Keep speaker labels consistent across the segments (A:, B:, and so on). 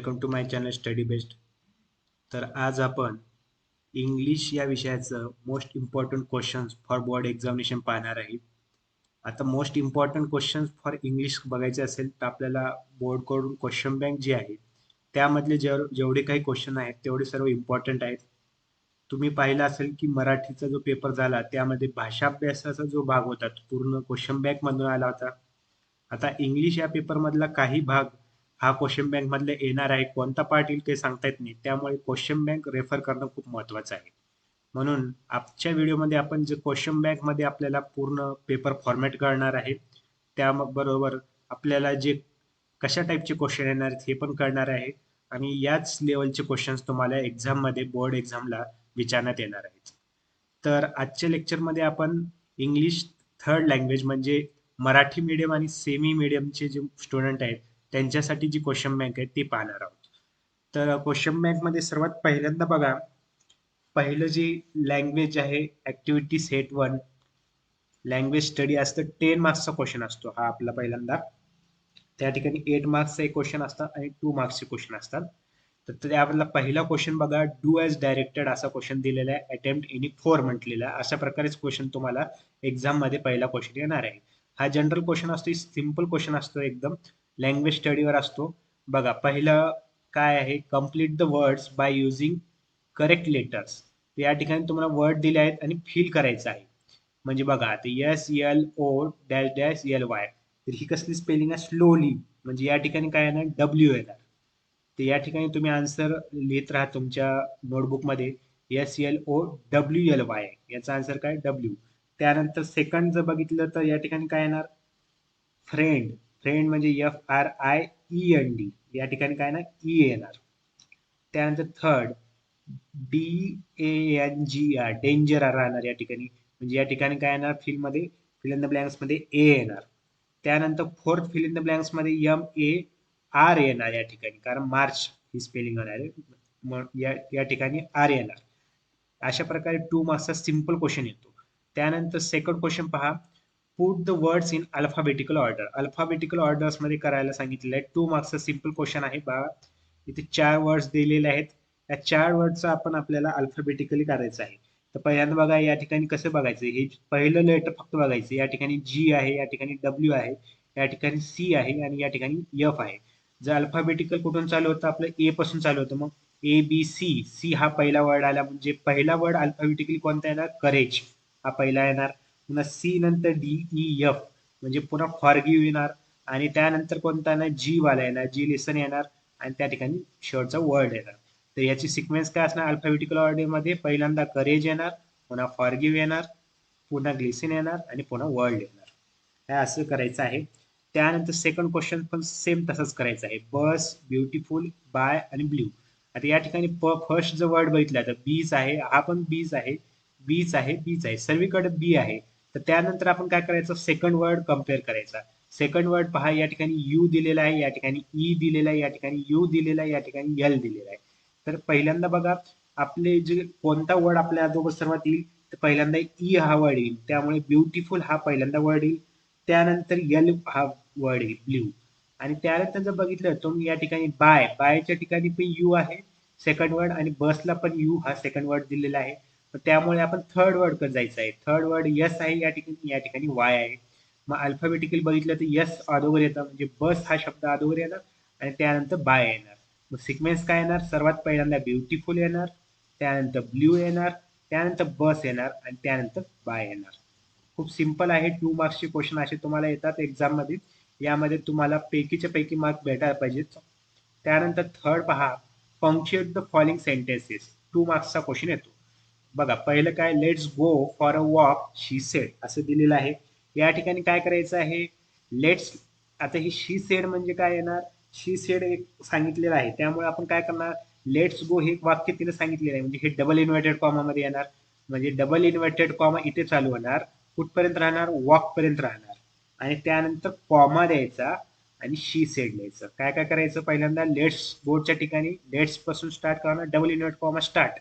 A: Welcome to my channel study best. तर आज आपण इंग्लिश या विषयाचं most important questions for board examination पाहणार आहे. आता most important questions for English बघायचे असेल तर आपल्याला बोर्डकडून क्वेश्चन बँक जी आहे त्यामधले जेवढे काही क्वेश्चन आहेत तेवढे सर्व इम्पॉर्टंट आहेत. तुम्ही पाहिलं असेल की मराठीचा जो पेपर झाला त्यामध्ये भाषा अभ्यासाचा जो भाग होता तो पूर्ण क्वेश्चन बँक मधून आला होता. आता इंग्लिश या पेपर मधला काही भाग हा क्वेश्चन बँक मधले येणार आहे. कोणता पार्ट येईल ते सांगता येत नाही, त्यामुळे क्वेश्चन बँक रेफर करणं खूप महत्वाचं आहे. म्हणून आजच्या व्हिडिओमध्ये आपण जे क्वेश्चन बँक मध्ये आपल्याला पूर्ण पेपर फॉर्मॅट करणार आहे त्याबरोबर आपल्याला जे कशा टाईपचे क्वेश्चन येणार आहेत हे पण कळणार आहे आणि याच लेवलचे क्वेश्चन्स तुम्हाला एक्झाम मध्ये बोर्ड एक्झामला विचारण्यात येणार आहेत. तर आजच्या लेक्चरमध्ये आपण इंग्लिश थर्ड लँग्वेज म्हणजे मराठी मीडियम आणि सेमी मीडियमचे जे स्टुडंट आहेत त्यांच्यासाठी जी क्वेश्चन बँक आहे ती पाहणार आहोत. तर क्वेश्चन बँक मध्ये सर्वात पहिल्यांदा बघा, पहिलं जी लँग्वेज आहे ऍक्टिव्हिटी सेट 1 लँग्वेज स्टडी असतं. 10 मार्क्सचा क्वेश्चन असतो हा आपला पहिल्यांदा. त्या ठिकाणी 8 मार्क्सचा एक क्वेश्चन असतात आणि 2 मार्क्सचे क्वेश्चन असतात. तर त्यामधला पहिला क्वेश्चन बघा, डू ॲज डायरेक्टेड असा क्वेश्चन दिलेला आहे. अटेम्प्ट एनी 4 म्हटलेला आहे. अशा प्रकारेच क्वेश्चन तुम्हाला एक्झाम मध्ये पहिला क्वेश्चन येणार आहे. हा जनरल क्वेश्चन असतो, सिम्पल क्वेश्चन असतो, एकदम लँग्वेज स्टडीवर असतो. बघा पहिलं काय आहे, complete the words by using correct letters. या ठिकाणी तुम्हाला वर्ड दिले आहेत आणि फिल करायचं आहे. म्हणजे बघा आता S L O dash dash L Y, तर ही कसली स्पेलिंग आहे, स्लोली, म्हणजे या ठिकाणी काय येणार, डब्ल्यू येणार. तर या ठिकाणी तुम्ही आन्सर लिहित राहा तुमच्या नोटबुकमध्ये. S L O W L Y, याचा आन्सर काय, डब्ल्यू. त्यानंतर सेकंड जर बघितलं तर या ठिकाणी काय येणार, फ्रेंड. फ्रेंड म्हणजे F R I E N D, या ठिकाणी काय ना ई येणार. त्यानंतर third D A N G R, danger राहणार या ठिकाणी, म्हणजे या ठिकाणी काय येणार, फिल इन द ब्लँक्स मध्ये ए येणार. त्यानंतर fourth fill in the blanks मध्ये एम ए आर येणार या ठिकाणी, कारण मार्च ही स्पेलिंग होणार आहे, या ठिकाणी आर येणार. अशा प्रकारे 2 मार्क्सचा सिंपल क्वेश्चन येतो. त्यानंतर सेकंड क्वेश्चन पहा, put the words in alphabetical order. Alphabetical orders मध्ये करायला सांगितलेलं आहे. 2 मार्क्सचा सिंपल क्वेश्चन आहे. बघा इथे 4 वर्ड्स दिलेले आहेत. या 4 वर्डचं आपण आपल्याला अल्फाबेटिकली करायचं आहे. तर पहिल्यांदा बघा या ठिकाणी कसं बघायचं, हे पहिलं लेटर फक्त बघायचं. या ठिकाणी जी आहे, या ठिकाणी डब्ल्यू आहे, या ठिकाणी सी आहे आणि या ठिकाणी एफ आहे. जर अल्फाबेटिकल कुठून चालू होतं, आपलं ए पासून चालू होतं, मग ए बी सी, सी हा पहिला वर्ड आला, म्हणजे पहिला वर्ड अल्फाबेटिकली कोणता येणार, करेज हा पहिला येणार. पुन्हा सी नंतर डी ई एफ म्हणजे पुन्हा फॉरगिव्ह येणार, आणि त्यानंतर कोणता येणार, जी वाला येणार, जी लेसन येणार, आणि त्या ठिकाणी शेवटचा वर्ड येणार. तर याची सिक्वेन्स काय असणार, अल्फाबेटिकल ऑर्डर मध्ये पहिल्यांदा करेज येणार, पुन्हा फॉरगिव्ह येणार, पुन्हा ग्लिसिन येणार आणि पुन्हा वर्ल्ड येणार. हे असं करायचं आहे. त्यानंतर सेकंड क्वेश्चन पण सेम तसंच करायचं आहे. बस, ब्युटिफुल, बाय आणि ब्ल्यू. आता या ठिकाणी फर्स्ट जर वर्ड बघितला तर बीज आहे, हा पण बीज आहे, बीज आहे, बीज आहे, सर्वीकडे बी आहे. तर त्यानंतर आपण काय करायचं, सेकंड वर्ड कम्पेअर करायचा. सेकंड वर्ड पहा, या ठिकाणी यू दिलेला आहे, या ठिकाणी ई दिलेला आहे, या ठिकाणी यू दिलेला आहे, या ठिकाणी एल दिलेला आहे. तर पहिल्यांदा बघा, आपले जे कोणता वर्ड आपल्या अगोदर सर्वात येईल, तर पहिल्यांदा ई हा वर्ड येईल, त्यामुळे ब्युटिफुल हा पहिल्यांदा वर्ड येईल. त्यानंतर यल हा वर्ड येईल, ब्ल्यू. आणि त्यानंतर जर बघितलं तर या ठिकाणी बाय, बायच्या ठिकाणी पण यू आहे सेकंड वर्ड, आणि बसला पण यू हा सेकंड वर्ड दिलेला आहे. त्यामुळे आपण थर्ड वर्ड कडे जायचं आहे. थर्ड वर्ड यस आहे, या ठिकाणी वाय आहे. मग अल्फाबेटिकल बघितलं तर यस अगोदर येतं, म्हणजे बस हा शब्द अगोदर येणार आणि त्यानंतर बाय येणार. मग सिक्वेन्स काय येणार, सर्वात पहिल्यांदा ब्युटिफुल येणार, त्यानंतर ब्ल्यू येणार, त्यानंतर बस येणार आणि त्यानंतर बाय येणार. खूप सिंपल आहे. 2 मार्क्सचे क्वेश्चन असे तुम्हाला येतात एक्झाम मध्ये. यामध्ये तुम्हाला पैकीच्या पैकी मार्क भेटायला पाहिजेत. त्यानंतर थर्ड पहा, पंक्च्युएट द फॉलोइंग सेंटेन्सेस. 2 मार्क्सचा क्वेश्चन येतो. बघा पहिलं काय, let's go for a walk she said असं दिलेलं आहे. या ठिकाणी काय करायचं आहे, लेट्स, आता ही शी सेड म्हणजे काय येणार, शी सेड एक सांगितलेलं आहे, त्यामुळे आपण काय करणार, लेट्स गो हे वाक्य तिने सांगितलेलं आहे, म्हणजे हे डबल इन्व्हर्टेड कॉमा मध्ये येणार. म्हणजे डबल इन्व्हर्टेड कॉमा इथे चालू होणार, कुठपर्यंत राहणार, वॉक पर्यंत राहणार, आणि त्यानंतर कॉमा द्यायचा आणि शी सेड लिहायचं. काय काय करायचं, पहिल्यांदा लेट्स गोच्या ठिकाणी लेट्स पासून स्टार्ट करणार, डबल इन्व्हर्टेड कॉमा स्टार्ट,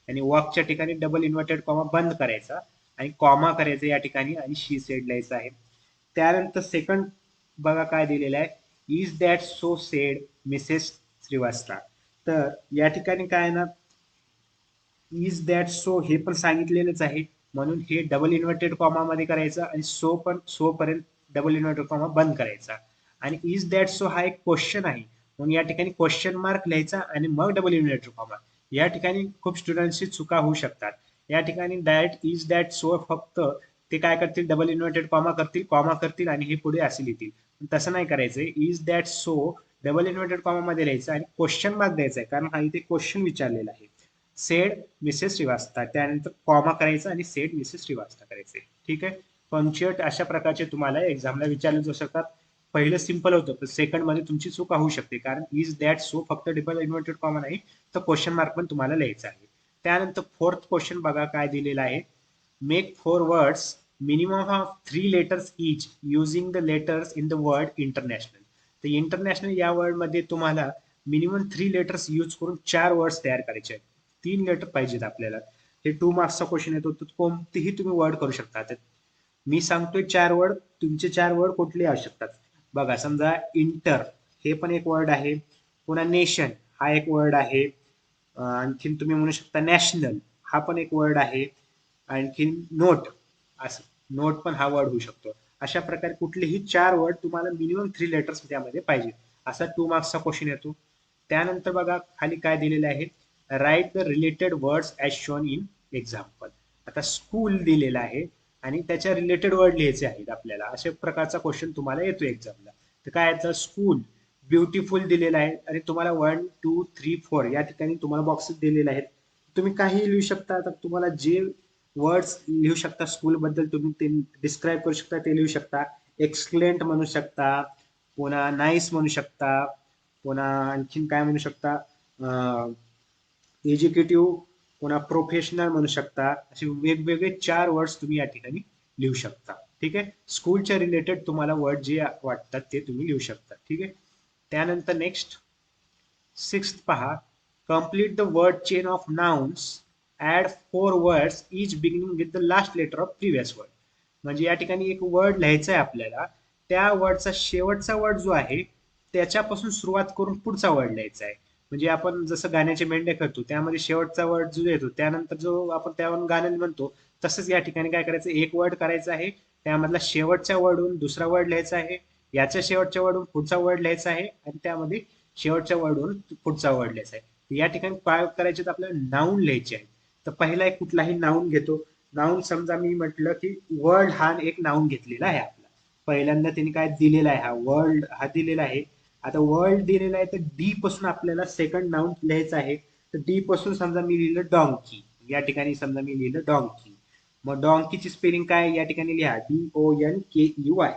A: आणि वॉकच्या ठिकाणी डबल इन्व्हर्टेड कॉमा बंद करायचा आणि कॉमा करायचा या ठिकाणी आणि शी सेड लिहायचं आहे. त्यानंतर सेकंड बघा काय दिलेलं आहे, is that so said Mrs Shrivastava. तर या ठिकाणी काय ना, इज दॅट सो हे पण सांगितलेलंच आहे, म्हणून हे डबल इन्व्हर्टेड कॉमा मध्ये करायचं आणि सो पर्यंत डबल इन्व्हर्टेड कॉमा बंद करायचा. आणि इज दॅट सो हा एक क्वेश्चन आहे, म्हणून या ठिकाणी क्वेश्चन मार्क लिहायचा आणि मग डबल इन्व्हर्टेड कॉमा. या ठिकाणी खूप स्टुडंट्सची चुका होऊ शकतात. या ठिकाणी डायरेक्ट इज दॅट सो फक्त ते काय करतील, डबल इन्व्हर्टेड कॉमा करतील आणि हे पुढे असे लिहितील. तसं नाही करायचं. Is that so double inverted comma मध्ये लिहायचं आणि क्वेश्चन मार्क द्यायचा आहे, कारण हा इथे क्वेश्चन विचारलेला आहे. सेड मिसेस श्रीवास्तव, त्यानंतर कॉमा करायचा आणि सेड मिसेस श्रीवास्तव करायचे. ठीक आहे. पंक्च्युएट अशा प्रकारचे तुम्हाला एक्झामला विचारले जाऊ शकतात. पहिलं सिंपल होतं, पण सेकंड मध्ये तुमची चुका होऊ शकते, कारण इज दॅट सो फक्त डबल इन्व्हर्टेड कॉमा नाही, तर क्वेश्चन मार्क पण तुम्हाला लिहायचा आहे. त्यानंतर फोर्थ क्वेश्चन बघा काय दिलेला आहे. Make 4 words minimum of 3 letters each using the letters in the word international. तर इंटरनॅशनल या वर्ड मध्ये तुम्हाला मिनिमम 3 लेटर्स यूज करून 4 वर्ड्स तयार करायचे आहेत. 3 लेटर पाहिजेत आपल्याला. हे 2 मार्क्सचा क्वेश्चन येतो, तर कोणतेही तुम्ही वर्ड करू शकता. तर मी सांगतोय 4 वर्ड, तुमचे 4 वर्ड कुठले असू शकतात. बघा, समजा इंटर हे पण एक वर्ड आहे, पुन्हा नेशन हा एक वर्ड आहे, आणखीन तुम्ही म्हणू शकता नॅशनल हा पण एक वर्ड आहे, आणखीन नोट, असं नोट पण हा वर्ड होऊ शकतो. अशा प्रकारे कुठलेही 4 वर्ड तुम्हाला मिनिमम 3 लेटर्स त्यामध्ये पाहिजे. असा 2 मार्क्सचा क्वेश्चन येतो. त्यानंतर बघा खाली काय दिलेले आहे, write the related words as shown in example. आता स्कूल दिलेला आहे आणि त्याच्या रिलेटेड वर्ड लिहायचे आहेत आपल्याला. अशा प्रकारचा क्वेश्चन तुम्हाला येतो एक्झामला. तर काय याचं स्कूल, ब्युटिफुल दिलेला आहे आणि तुम्हाला 1 2 3 4 या ठिकाणी तुम्हाला बॉक्सेस दिलेले आहेत. तुम्ही काही लिहू शकता. तर तुम्हाला जे वर्ड्स लिहू शकता स्कूल बद्दल, तुम्ही ते डिस्क्राईब करू शकता, ते लिहू शकता. एक्सक्लेंट म्हणू शकता, पुन्हा नाईस म्हणू शकता, पुन्हा आणखीन काय म्हणू शकता, एज्युकेटिव्ह, पुन्हा प्रोफेशनल म्हणू शकता. असे वेगवेगळे 4 वर्ड्स तुम्ही या ठिकाणी लिहू शकता. ठीक आहे. स्कूलच्या रिलेटेड तुम्हाला वर्ड जे वाटतात ते तुम्ही लिहू शकता. ठीक आहे. त्यानंतर नेक्स्ट 6th पहा, complete the word chain of nouns, add 4 words each beginning with the last letter of previous word. म्हणजे या ठिकाणी एक वर्ड लिहायचा आहे आपल्याला, त्या वर्डचा शेवटचा वर्ड जो आहे त्याच्यापासून सुरुवात करून पुढचा वर्ड लिहायचा आहे. म्हणजे आपण जसं गाण्याचे मेंढे करतो, त्यामध्ये शेवटचा वर्ड जो येतो त्यानंतर जो आपण त्यावरून गाणं म्हणतो, तसंच या ठिकाणी काय करायचं, एक वर्ड करायचा आहे, त्यामधला शेवटच्या वर्डून दुसरा वर्ड लिहायचा आहे, याच्या शेवटच्या वर्डून पुढचा वर्ड लिहायचा आहे आणि त्यामध्ये शेवटच्या वर्डवरून पुढचा वर्ड लिहायचा आहे. या ठिकाणी काय करायचे, आपल्याला नाऊन लिहायचे आहे. तर पहिला एक कुठलाही नाऊन घेतो. नाऊन समजा मी म्हटलं की वर्ल्ड हा एक नाऊन घेतलेला आहे आपला. पहिल्यांदा त्यांनी काय दिलेला आहे, हा वर्ल्ड हा दिलेला आहे. आता वर्ल्ड दिलेला आहे, तर डी पासून आपल्याला सेकंड नाऊन लिहायचं आहे. तर डी पासून समजा मी लिहिलं डॉंकी, या ठिकाणी समजा मी लिहिलं डॉंकी. मग डॉंकीची स्पेलिंग काय या ठिकाणी लिहा, DONKEY.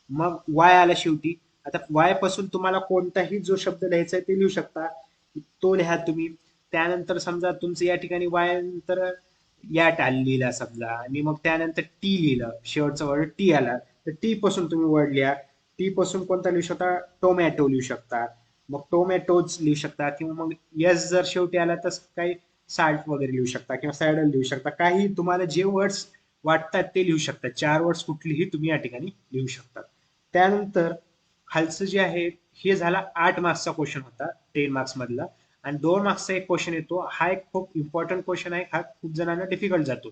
A: मग वाय आला शेवटी. आता वाय पासून तुम्हाला कोणताही जो शब्द लिहायचा आहे ते लिहू शकता, तो लिहा तुम्ही. त्यानंतर समजा तुमचं या ठिकाणी वाय नंतर याट लिहिला समजा, आणि मग त्यानंतर टी लिहिलं, शेवटचा वर्ड टी आला, तर टी पासून तुम्ही वर्ड लिहा. टी पासून कोणता लिहू शकता, टोमॅटो लिहू शकता, मग टोमॅटोज लिहू शकता, किंवा मग यस जर शेवटी आला तर काही साल्ट वगैरे लिहू शकता, किंवा सॅडल लिहू शकता. काही तुम्हाला जे वर्ड्स वाटतात ते लिहू शकता. 4 वर्ड्स कुठलीही तुम्ही या ठिकाणी लिहू शकता. त्यानंतर खालचं जे आहे, हे झाला 8 मार्क्सचा क्वेश्चन होता 10 मार्क्स मधला. आणि 2 मार्क्सचा एक क्वेश्चन येतो, हा एक खूप इम्पॉर्टंट क्वेश्चन आहे, हा खूप जणांना डिफिकल्ट जातो.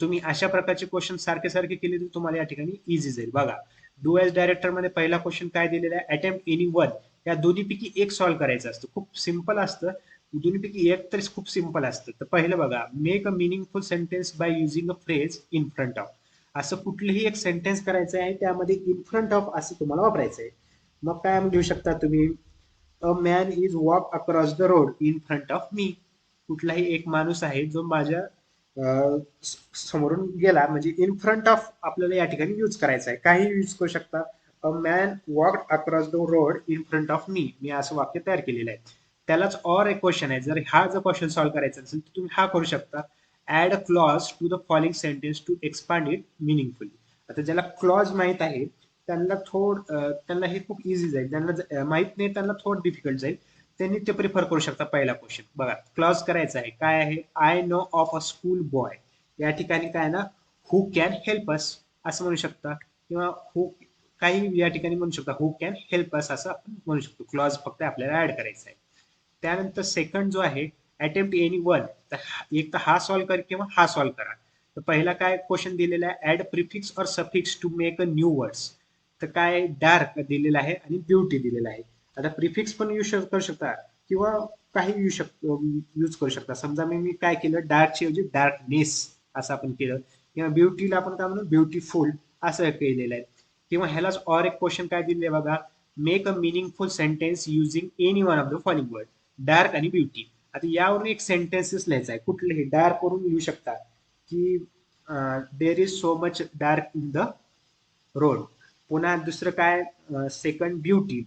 A: तुम्ही अशा प्रकारचे क्वेश्चन सारखे सारखे केले तर तुम्हाला या ठिकाणी इझी जाईल. बघा, डू एज डायरेक्टर मध्ये पहिला क्वेश्चन काय दिलेला आहे, अटेम्प्ट एनी वन. या दोन्हीपैकी एक सॉल्व्ह करायचं असतं. खूप सिंपल असतं, दोन्हीपैकी एक तरी खूप सिंपल असतं. तर पहिलं बघा, make a meaningful sentence by using a phrase in front of. असं कुठलेही एक सेंटेन्स करायचं आहे, त्यामध्ये इन फ्रंट ऑफ असं तुम्हाला वापरायचं आहे. मग काय लिहू शकता तुम्ही, a man is walk across the road in front of मी. कुठलाही एक माणूस आहे जो माझ्या समोरून गेला, म्हणजे इन फ्रंट ऑफ आपल्याला या ठिकाणी यूज करायचा आहे. काही यूज करू शकता, a man walk across the road in front of me. मी असं वाक्य तयार केलेलं आहे. त्यालाच ऑर एक क्वेश्चन आहे, जर हा जर क्वेश्चन सॉल्व्ह करायचा असेल तर तुम्ही हा करू शकता, add a clause to the following sentence to expand it meaningfully. आता ज्याला क्लॉज माहित आहे त्यांना हे खूप इझी जाईल, ज्यांना माहित नाही त्यांना थोडं डिफिकल्ट जाईल. त्यांनी ते प्रिफर करू शकता. पहिला क्वेश्चन बघा, क्लॉज करायचा आहे, काय आहे, I know of a school boy. या ठिकाणी काय ना, हु कॅन हेल्प अस असं म्हणू शकता, किंवा हु काही या ठिकाणी म्हणू शकता, हु कॅन हेल्प अस असं आपण म्हणू शकतो. क्लॉज फक्त आपल्याला ऍड करायचा आहे. त्यानंतर सेकंड जो आहे अटेम्प्ट एनी वन, तर एक तर हा सॉल्व्ह कर किंवा हा सॉल्व्ह करा. तर पहिला काय क्वेश्चन दिलेला आहे, add prefix or suffix to make a new words. तर काय डार्क दिलेला आहे आणि ब्युटी दिलेला आहे. आता प्रिफिक्स पण यूज करू शकता किंवा काही यूज करू शकता. समजा मी काय केलं, डार्कची ऐवजी डार्कनेस असं आपण केलं, किंवा ब्युटीला आपण काय म्हणू ब्युटिफुल असं केलेलं आहे. किंवा ह्यालाच और एक क्वेश्चन काय दिले बघा, make a meaningful sentence using any one of the following word, dark आणि ब्युटी. आता यावरून एक सेंटेन्सेस लिहायचा आहे, कुठलेही डार्क वरून लिहू शकता की there is so much dark in the road. पुन्हा दुसरं काय, सेकंड ब्युटी,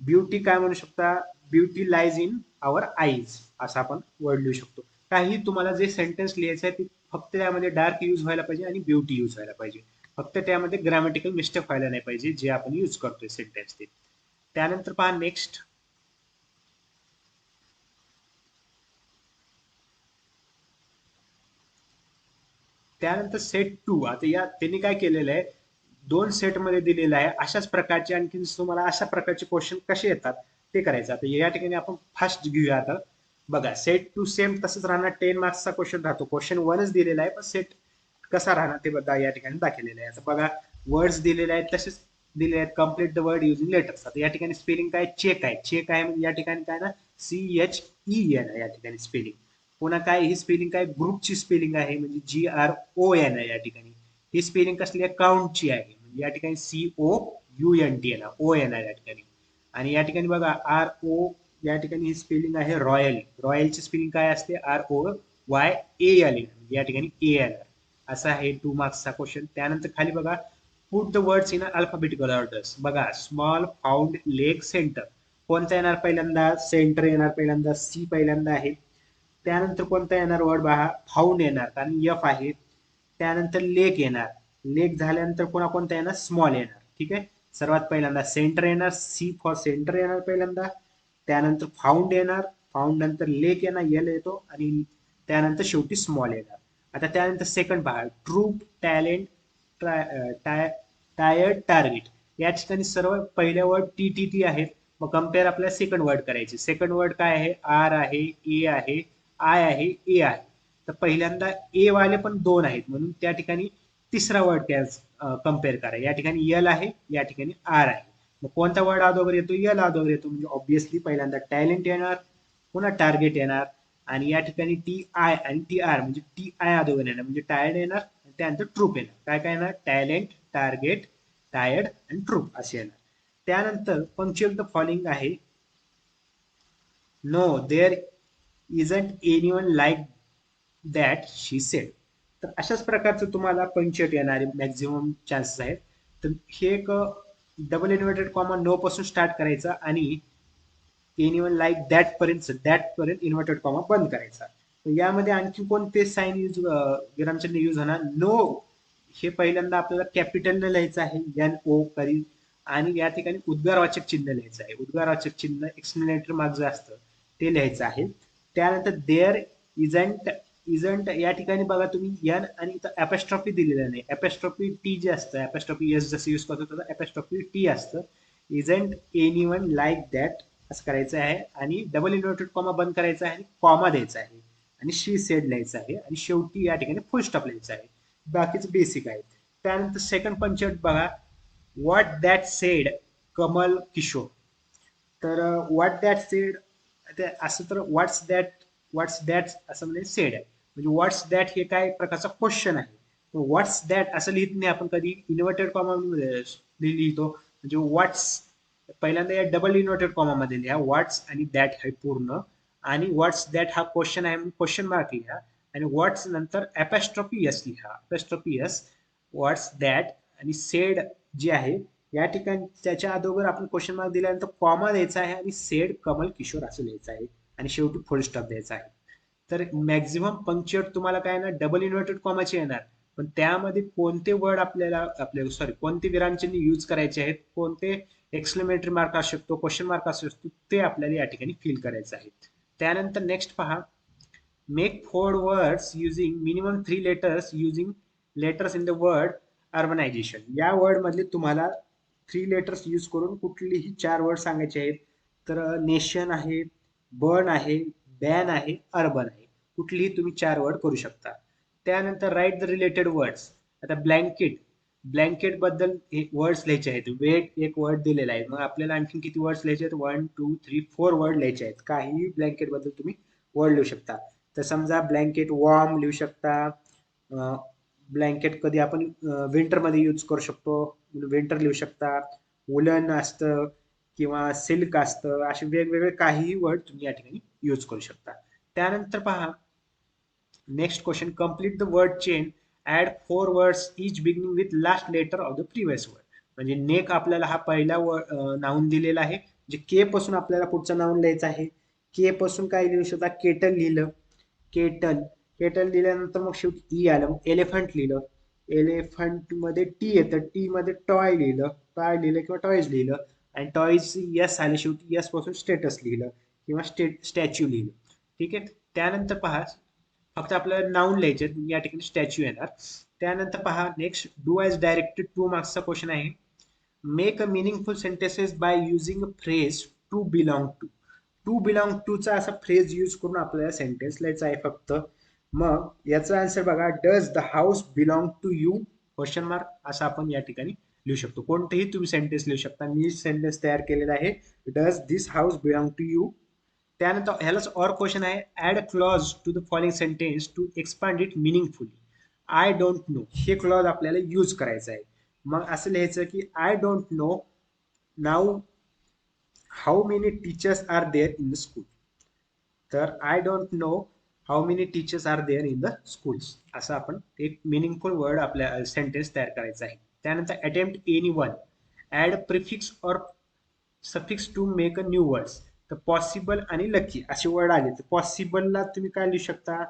A: ब्युटी काय म्हणू शकता, beauty lies in our eyes असं आपण वर्ड लिहू शकतो. काही तुम्हाला जे सेंटेन्स लिहायचं आहे ते फक्त त्यामध्ये डार्क यूज व्हायला पाहिजे आणि ब्युटी यूज व्हायला पाहिजे. फक्त त्यामध्ये ग्रामॅटिकल मिस्टेक व्हायला नाही पाहिजे जे आपण यूज करतोय सेंटेन्स ते. त्यानंतर पहा नेक्स्ट, त्यानंतर सेट टू. आता या त्यांनी काय केलेलं आहे, दोन सेट मध्ये दिलेलं आहे. अशाच प्रकारचे आणखी तुम्हाला अशा प्रकारचे क्वेश्चन कसे येतात ते करायचं. आता या ठिकाणी आपण फास्ट घेऊया. आता बघा सेट टू सेम तसंच राहणार, 10 मार्क्सचा क्वेश्चन राहतो. क्वेश्चन वनच दिलेला आहे पण सेट कसा राहणार ते बघा या ठिकाणी दाखवलेलं आहे. आता बघा वर्ड्स दिलेले आहेत तसेच दिले आहेत, complete the word using letters. आता या ठिकाणी स्पेलिंग काय, चेक आहे. चेक आहे म्हणजे या ठिकाणी काय ना, CHEN या ठिकाणी स्पेलिंग. पुन्हा काय ही स्पेलिंग काय, ग्रुपची स्पेलिंग आहे म्हणजे GRON आहे या ठिकाणी. ही स्पेलिंग कसली आहे, काउंटची आहे म्हणजे या ठिकाणी COUNT येणार, ओ येणार या ठिकाणी. आणि या ठिकाणी बघा RO, या ठिकाणी ही स्पेलिंग आहे रॉयल. रॉयलची स्पेलिंग काय असते, ROYAL, या ठिकाणी ए येणार. असा आहे 2 मार्क्सचा क्वेश्चन. त्यानंतर खाली बघा, put the words in alphabetical orders. बघा स्मॉल, फाउंड, लेक, सेंटर. कोणता येणार पहिल्यांदा, सेंटर येणार पहिल्यांदा, सी पहिल्यांदा आहे. त्यानंतर कोणता येणार वर्ड पहा, फाउंड येणार कारण एफ आहे. त्यानंतर लेक येणार, लेक झाल्यानंतर पुन्हा कोणता येणार, स्मॉल येणार. ठीक आहे, सर्वात पहिल्यांदा सेंटर येणार, सी फॉर सेंटर येणार पहिल्यांदा. त्यानंतर फाउंड येणार, फाउंड नंतर लेक येणार, एल येतो, आणि त्यानंतर शेवटी स्मॉल येणार. आता त्यानंतर सेकंड पहा, ट्रूप, टॅलेंट, टायर्ड, टार्गेट. या ठिकाणी सर्व पहिल्या वर्ड टी आहेत. मग कम्पेअर आपल्याला सेकंड वर्ड करायचे. सेकंड वर्ड काय आहे, आर आहे, ए आहे, आय आहे, ए आहे. तर पहिल्यांदा ए वाले पण दोन आहेत म्हणून त्या ठिकाणी तिसरा वर्ड त्या कम्पेअर करा. या ठिकाणी एल आहे, या ठिकाणी आर आहे. मग कोणता वर्ड अगोदर येतो, एल अगोदर येतो म्हणजे ऑब्विसली पहिल्यांदा टॅलेंट येणार, पुन्हा टार्गेट येणार, आणि या ठिकाणी TI आणि TR म्हणजे TI अगोदर येणार म्हणजे टायर्ड येणार, त्यानंतर ट्रूप येणार. काय काय येणार, टॅलेंट, टार्गेट, टायर्ड आणि ट्रूप असे येणार. त्यानंतर पंक्च्युअल द फॉलोइंग आहे, no there isn't anyone like that she said. तर अशाच प्रकारचं तुम्हाला पंक्चुएट येणारे मॅक्झिमम चान्सेस आहेत. तर हे एक डबल इन्व्हर्टेड कॉमा नो पासून स्टार्ट करायचा आणि एनीवन लाईक दॅट पर्यंत इन्व्हर्टेड कॉमा बंद करायचा. तर यामध्ये आणखी कोणते साईन यूज, विरामचिन्ह यूज होणार, नो हे पहिल्यांदा आपल्याला कॅपिटलने लिहायचं आहे, NO करी, आणि या ठिकाणी उद्गारवाचक चिन्ह लिहायचं आहे. उद्गारवाचक चिन्ह एक्सप्लेनेटरी मार्क जे असतं ते लिहायचं आहे. त्यानंतर देअर इजंट, इजंट या ठिकाणी बघा तुम्ही एन आणि इथं अपॅस्ट्रॉफी दिलेला नाही. अपॅस्ट्रॉफी टी जे असतं, अपॅस्ट्रॉफी एस जसं यूज करतो तसं अपॅस्ट्रॉफी टी असतं. इजंट एनीवन लाईक दॅट असं करायचं आहे, आणि डबल इन्व्हर्टेड कॉमा बंद करायचा आहे आणि कॉमा द्यायचा आहे, आणि शी सेड लिहायचं आहे, आणि शेवटी या ठिकाणी फुल स्टॉप लिहायचा आहे. बाकीचं बेसिक आहे. त्यानंतर सेकंड पंचायत बघा, what that said Kamal Kishore. तर व्हॉट दॅट सेड असं, तर व्हॉट्स दॅट असं म्हणजे सेड आहे म्हणजे व्हॉट्स दॅट हे काय प्रकारचा क्वेश्चन आहे. व्हॉट्स दॅट असं लिहित नाही आपण कधी, इन्व्हर्टेड कॉमा लिहितो म्हणजे व्हॉट्स पहिल्यांदा या डबल इन्व्हर्टेड कॉमा मध्ये लिहा व्हॉट्स आणि दॅट हे पूर्ण, आणि व्हॉट्स दॅट हा क्वेश्चन आहे क्वेश्चन मार्क लिहा, आणि व्हॉट्स नंतर अपॅस्ट्रॉफी एस लिहा, अपॅस्ट्रॉफी एस, व्हॉट्स दॅट, आणि सेड जे आहे या ठिकाणी त्याच्या अगोदर आपण क्वेश्चन मार्क दिल्यानंतर कॉमा द्यायचा आहे आणि सेड कमल किशोर असं लिहायचं आहे, आणि शेवटी फुल स्टॉप द्यायचा आहे. तर मॅक्झिमम पंक्च्युएट तुम्हाला काय ना डबल इन्व्हर्टेड कॉमाचे येणार, पण त्यामध्ये कोणते वर्ड आपल्याला सॉरी कोणते विरामचिन्ह यूज करायचे आहेत, कोणते एक्सक्लेमेटरी मार्क असू शकतो, क्वेश्चन मार्क असू शकतो, ते आपल्याला या ठिकाणी फिल करायचं आहे. त्यानंतर नेक्स्ट पहा, make 4 words using minimum 3 letters using letters in the word urbanisation. या वर्ड मधले तुम्हाला 3 लेटर्स यूज करून कुठलीही 4 वर्ड सांगायचे आहेत. तर नेशन आहे, बर्न आहे, बॅन आहे, अर्बन आहे. कुठलीही तुम्ही 4 वर्ड करू शकता. त्यानंतर राईट द रिलेटेड वर्ड्स. आता ब्लँकेट, ब्लँकेट बद्दल वर्ड्स लिहायचे आहेत. वेट एक वर्ड दिलेला आहे. मग आपल्याला आणखीन किती वर्ड्स लिहायचे आहेत? 1, 2, 3, 4 वर्ड लिहायचे आहेत. काहीही ब्लँकेट बद्दल तुम्ही वर्ड लिहू शकता. तर समजा ब्लँकेट वॉर्म लिहू शकता. ब्लँकेट कधी आपण विंटरमध्ये यूज करू शकतो, विंटर लिहू शकता. वुलन असतं किंवा सिल्क असतं, असे वेगवेगळे काहीही वर्ड तुम्ही या ठिकाणी यूज करू शकता. त्यानंतर पहा next question, complete the word chain, add 4 words each beginning with last letter of the previous word. म्हणजे नेक आपल्याला हा पहिला नाऊन दिलेला आहे, जे के पासून आपल्याला पुढचं नाऊन लिहायचं आहे. के पासून काय लिहू शकता? केटल लिहिलं, केटल. केटल लिहिल्यानंतर मग शेवटी ई आलं, मग एलिफंट लिहिलं. एलिफंट मध्ये टी येतं, टी मध्ये टॉय लिहिलं, टॉय लिहिलं किंवा टॉयज लिहिलं. आणि टॉयज यस आले शेवटी, यस पासून स्टेटस लिहिलं किंवा स्टॅच्यू लिहिलं. ठीक आहे. त्यानंतर पहा फक्त आपल्याला नाऊन लिहायचे, या ठिकाणी स्टॅच्यू येणार. त्यानंतर पहा नेक्स्ट, डू ॲज डायरेक्टेड 2 मार्क्सचा क्वेश्चन आहे. Make a meaningful sentences by using a phrase to belong to. To belong to चा असा फ्रेज यूज करून आपल्याला सेंटेन्स लिहायचा आहे फक्त. मग याचा आन्सर बघा, does the house belong to you question mark, असं आपण या ठिकाणी लिहू शकतो. कोणतेही तुम्ही सेंटेन्स लिहू शकता. मी सेंटेन्स तयार केलेला आहे, does this house belong to you. त्यानंतर ह्यालाच और क्वेश्चन आहे, add a clause to the following sentence to expand it meaningfully. I don't know हे क्लॉज आपल्याला यूज करायचं आहे. मग असं लिहायचं की I don't know now how many teachers are there in the school. तर I don't know how many teachers are there in the schools, असं आपण एक मिनिंगफुल वर्ड आपल्या सेंटेन्स तयार करायचा आहे. त्यानंतर attempt any one, add prefix or suffix to make a new words. तर पॉसिबल आणि लकी असे वर्ड आले, तर पॉसिबलला तुम्ही काय लिहू शकता?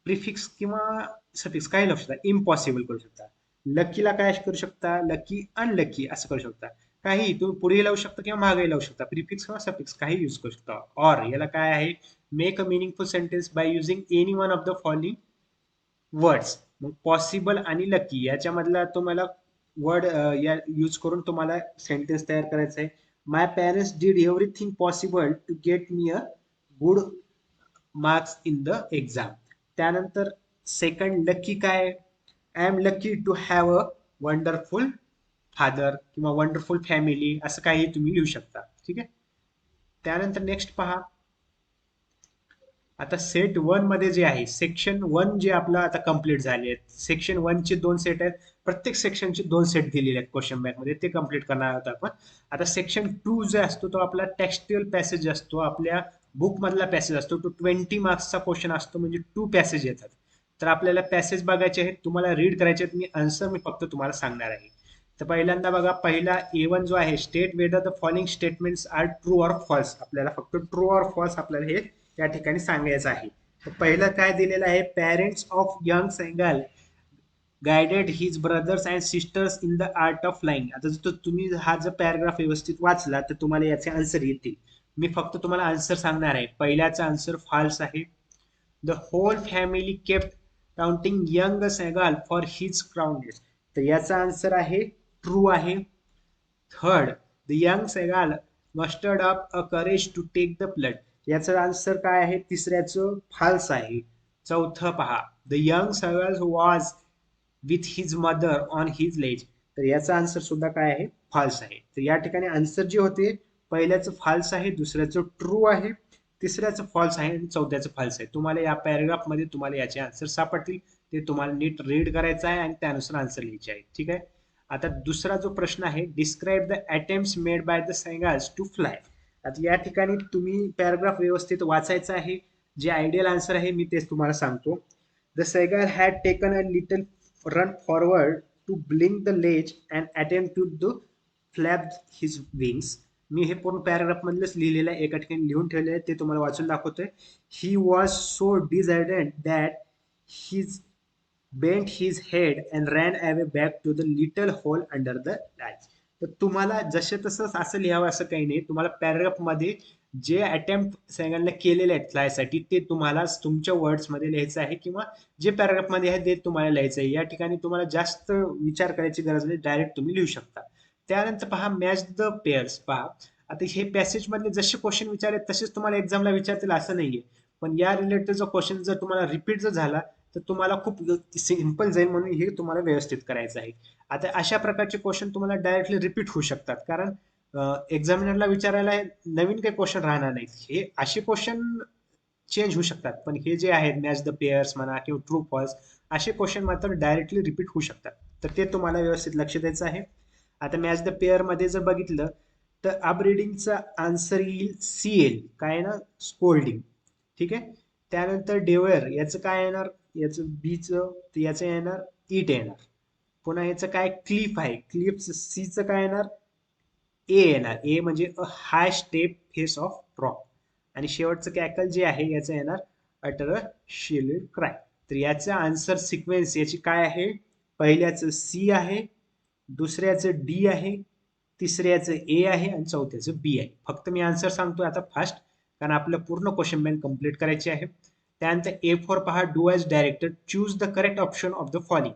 A: प्रिफिक्स किंवा सफिक्स काय लावू शकता? इम्पॉसिबल करू शकता. लकीला काय करू शकता? लकी अनलकी असं करू शकता. काही तुम्ही पुढे लावू शकता किंवा मागे लावू शकता. प्रिफिक्स किंवा सफिक्स काही यूज करू शकता. और याला काय आहे? Make a meaningful sentence by using any one of the following words. मग पॉसिबल आणि लकी याच्यामधला तुम्हाला वर्ड या यूज करून तुम्हाला सेंटेन्स तयार करायचं आहे. My parents did everything possible to get me a good marks in the exam. त्यानंतर सेकंड लकी काय? I am lucky to have a wonderful father किंवा वंडरफुल फॅमिली, असं काही तुम्ही लिहू शकता. ठीक आहे. त्यानंतर नेक्स्ट पहा, आता सेट वन मध्ये जे आहे, सेक्शन वन जे आपलं आता कंप्लीट झाले आहेत. सेक्शन वन चे 2 सेट आहेत. प्रत्येक सेक्शनचे 2 सेट दिलेले आहेत क्वेश्चन बँक मध्ये, ते कंप्लीट करणार आहोत आपण. आता सेक्शन टू जे असतो तो आपला टेक्स्ट्युअल पॅसेज असतो, आपल्या बुक मधला पॅसेज असतो. तो 20 मार्क्सचा क्वेश्चन असतो, म्हणजे 2 पॅसेज येतात. तर आपल्याला पॅसेज बघायचे आहेत, तुम्हाला रीड करायचे आहेत. मी आन्सर फक्त तुम्हाला सांगणार आहे. तर पहिल्यांदा बघा, पहिला A1 जो आहे, state whether the following statements are true or false. आपल्याला फक्त ट्रू ऑर फॉल्स आपल्याला हे या ठिकाणी सांगायचं आहे. तर पहिलं काय दिलेलं आहे, parents of young seagull guided his brothers and sisters in the art of flying. आता जर तुम्ही हा जर पॅराग्राफ व्यवस्थित वाचला तर तुम्हाला याचे आन्सर येतील. मी फक्त तुम्हाला आन्सर सांगणार आहे. पहिल्याचा आन्सर फॉल्स आहे. The whole family kept counting young seagull for his cowardness. तर याचा आन्सर आहे ट्रू आहे. Third, the young seagull mustered up a courage to take the blood. याचं आन्सर काय आहे? तिसऱ्याचं फाल्स आहे. चौथं पहा, the young seagull was with his mother on his ledge. तर याचा आन्सर सुद्धा काय आहे? फाल्स आहे. तर या ठिकाणी आन्सर जे होते, पहिल्याचं फाल्स आहे, दुसऱ्याचं ट्रू आहे, तिसऱ्याचं फॉल्स आहे आणि चौथ्याचं फाल्स आहे. तुम्हाला या पॅराग्राफ मध्ये तुम्हाला याचे आन्सर सापडतील. ते तुम्हाला नीट रीड करायचं आहे आणि त्यानुसार आन्सर लिहायचे आहे. ठीक आहे. आता दुसरा जो प्रश्न आहे, describe the attempts made by the seagulls to fly. आता या ठिकाणी तुम्ही पॅराग्राफ व्यवस्थित वाचायचं आहे. जे आयडियल आन्सर आहे मी तेच तुम्हाला सांगतो. The seagull had taken a little run forward to blink the ledge and attempt to the flap his wings. मी हे पूर्ण पॅराग्राफ मधलंच लिहिलेलं आहे, एका ठिकाणी लिहून ठेवले आहे, ते तुम्हाला वाचून दाखवतोय. He was so dissident that his bent his head and ran away back to the little hole under the latch. तर तुम्हाला जसे तसं असं लिहावं असं काही नाही. तुम्हाला पॅराग्राफ मध्ये जे अटेम्प्ट सगळ्यांना केलेले आहेत फ्लायसाठी ते तुम्हाला तुमच्या वर्ड्स मध्ये लिहायचं आहे, किंवा जे पॅराग्राफ मध्ये आहे ते तुम्हाला लिहायचं आहे. या ठिकाणी तुम्हाला जास्त विचार करायची गरज नाही, डायरेक्ट तुम्ही लिहू शकता. त्यानंतर पहा, मॅच द पेअर्स. पहा, आता हे पॅसेज मधले जसे क्वेश्चन विचारले तसेच तुम्हाला एक्झामला विचारतील असं नाहीये, पण या रिलेटेड जो क्वेश्चन जर तुम्हाला रिपीट जर झाला तर तुम्हाला खूप सिंपल जाईल, म्हणून हे तुम्हाला व्यवस्थित करायचं आहे. आता अशा प्रकारचे क्वेश्चन तुम्हाला डायरेक्टली रिपीट होऊ शकतात, कारण एक्झामिनरला विचारायला नवीन काही क्वेश्चन राहणार नाहीत. हे असे क्वेश्चन चेंज होऊ शकतात, पण हे जे आहेत मॅच द पेअर्स म्हणा किंवा ट्रू फॉल्स असे क्वेश्चन मात्र डायरेक्टली रिपीट होऊ शकतात. तर ते तुम्हाला व्यवस्थित लक्ष द्यायचं आहे. आता मॅच द पेअर मध्ये जर बघितलं तर अपरीडिंगचा आन्सर येईल सीएल, काय ना स्कोल्डिंग. ठीक आहे. त्यानंतर डेवर याचं काय येणार, याचं बीचं याचं येणार इट येणार. पुन्हा याचं काय क्लिफ आहे, क्लिफ सीचं काय येणार ए येणार. ए म्हणजे अ हाय स्टेप फेस ऑफ रॉक. आणि शेवटचं कॅकल जे आहे याचं येणार अटर अ शेल्ड क्राय. तर याचा आन्सर सिक्वेन्स याची काय आहे, पहिल्याचं सी आहे, दुसऱ्याचं डी आहे, तिसऱ्याचं ए आहे आणि चौथ्याचं बी आहे. फक्त मी आन्सर सांगतोय आता फास्ट, कारण आपलं पूर्ण क्वेश्चन बँक कम्प्लीट करायची आहे. त्यानंतर ए फॉर पहा, do as director, choose the correct option of the following.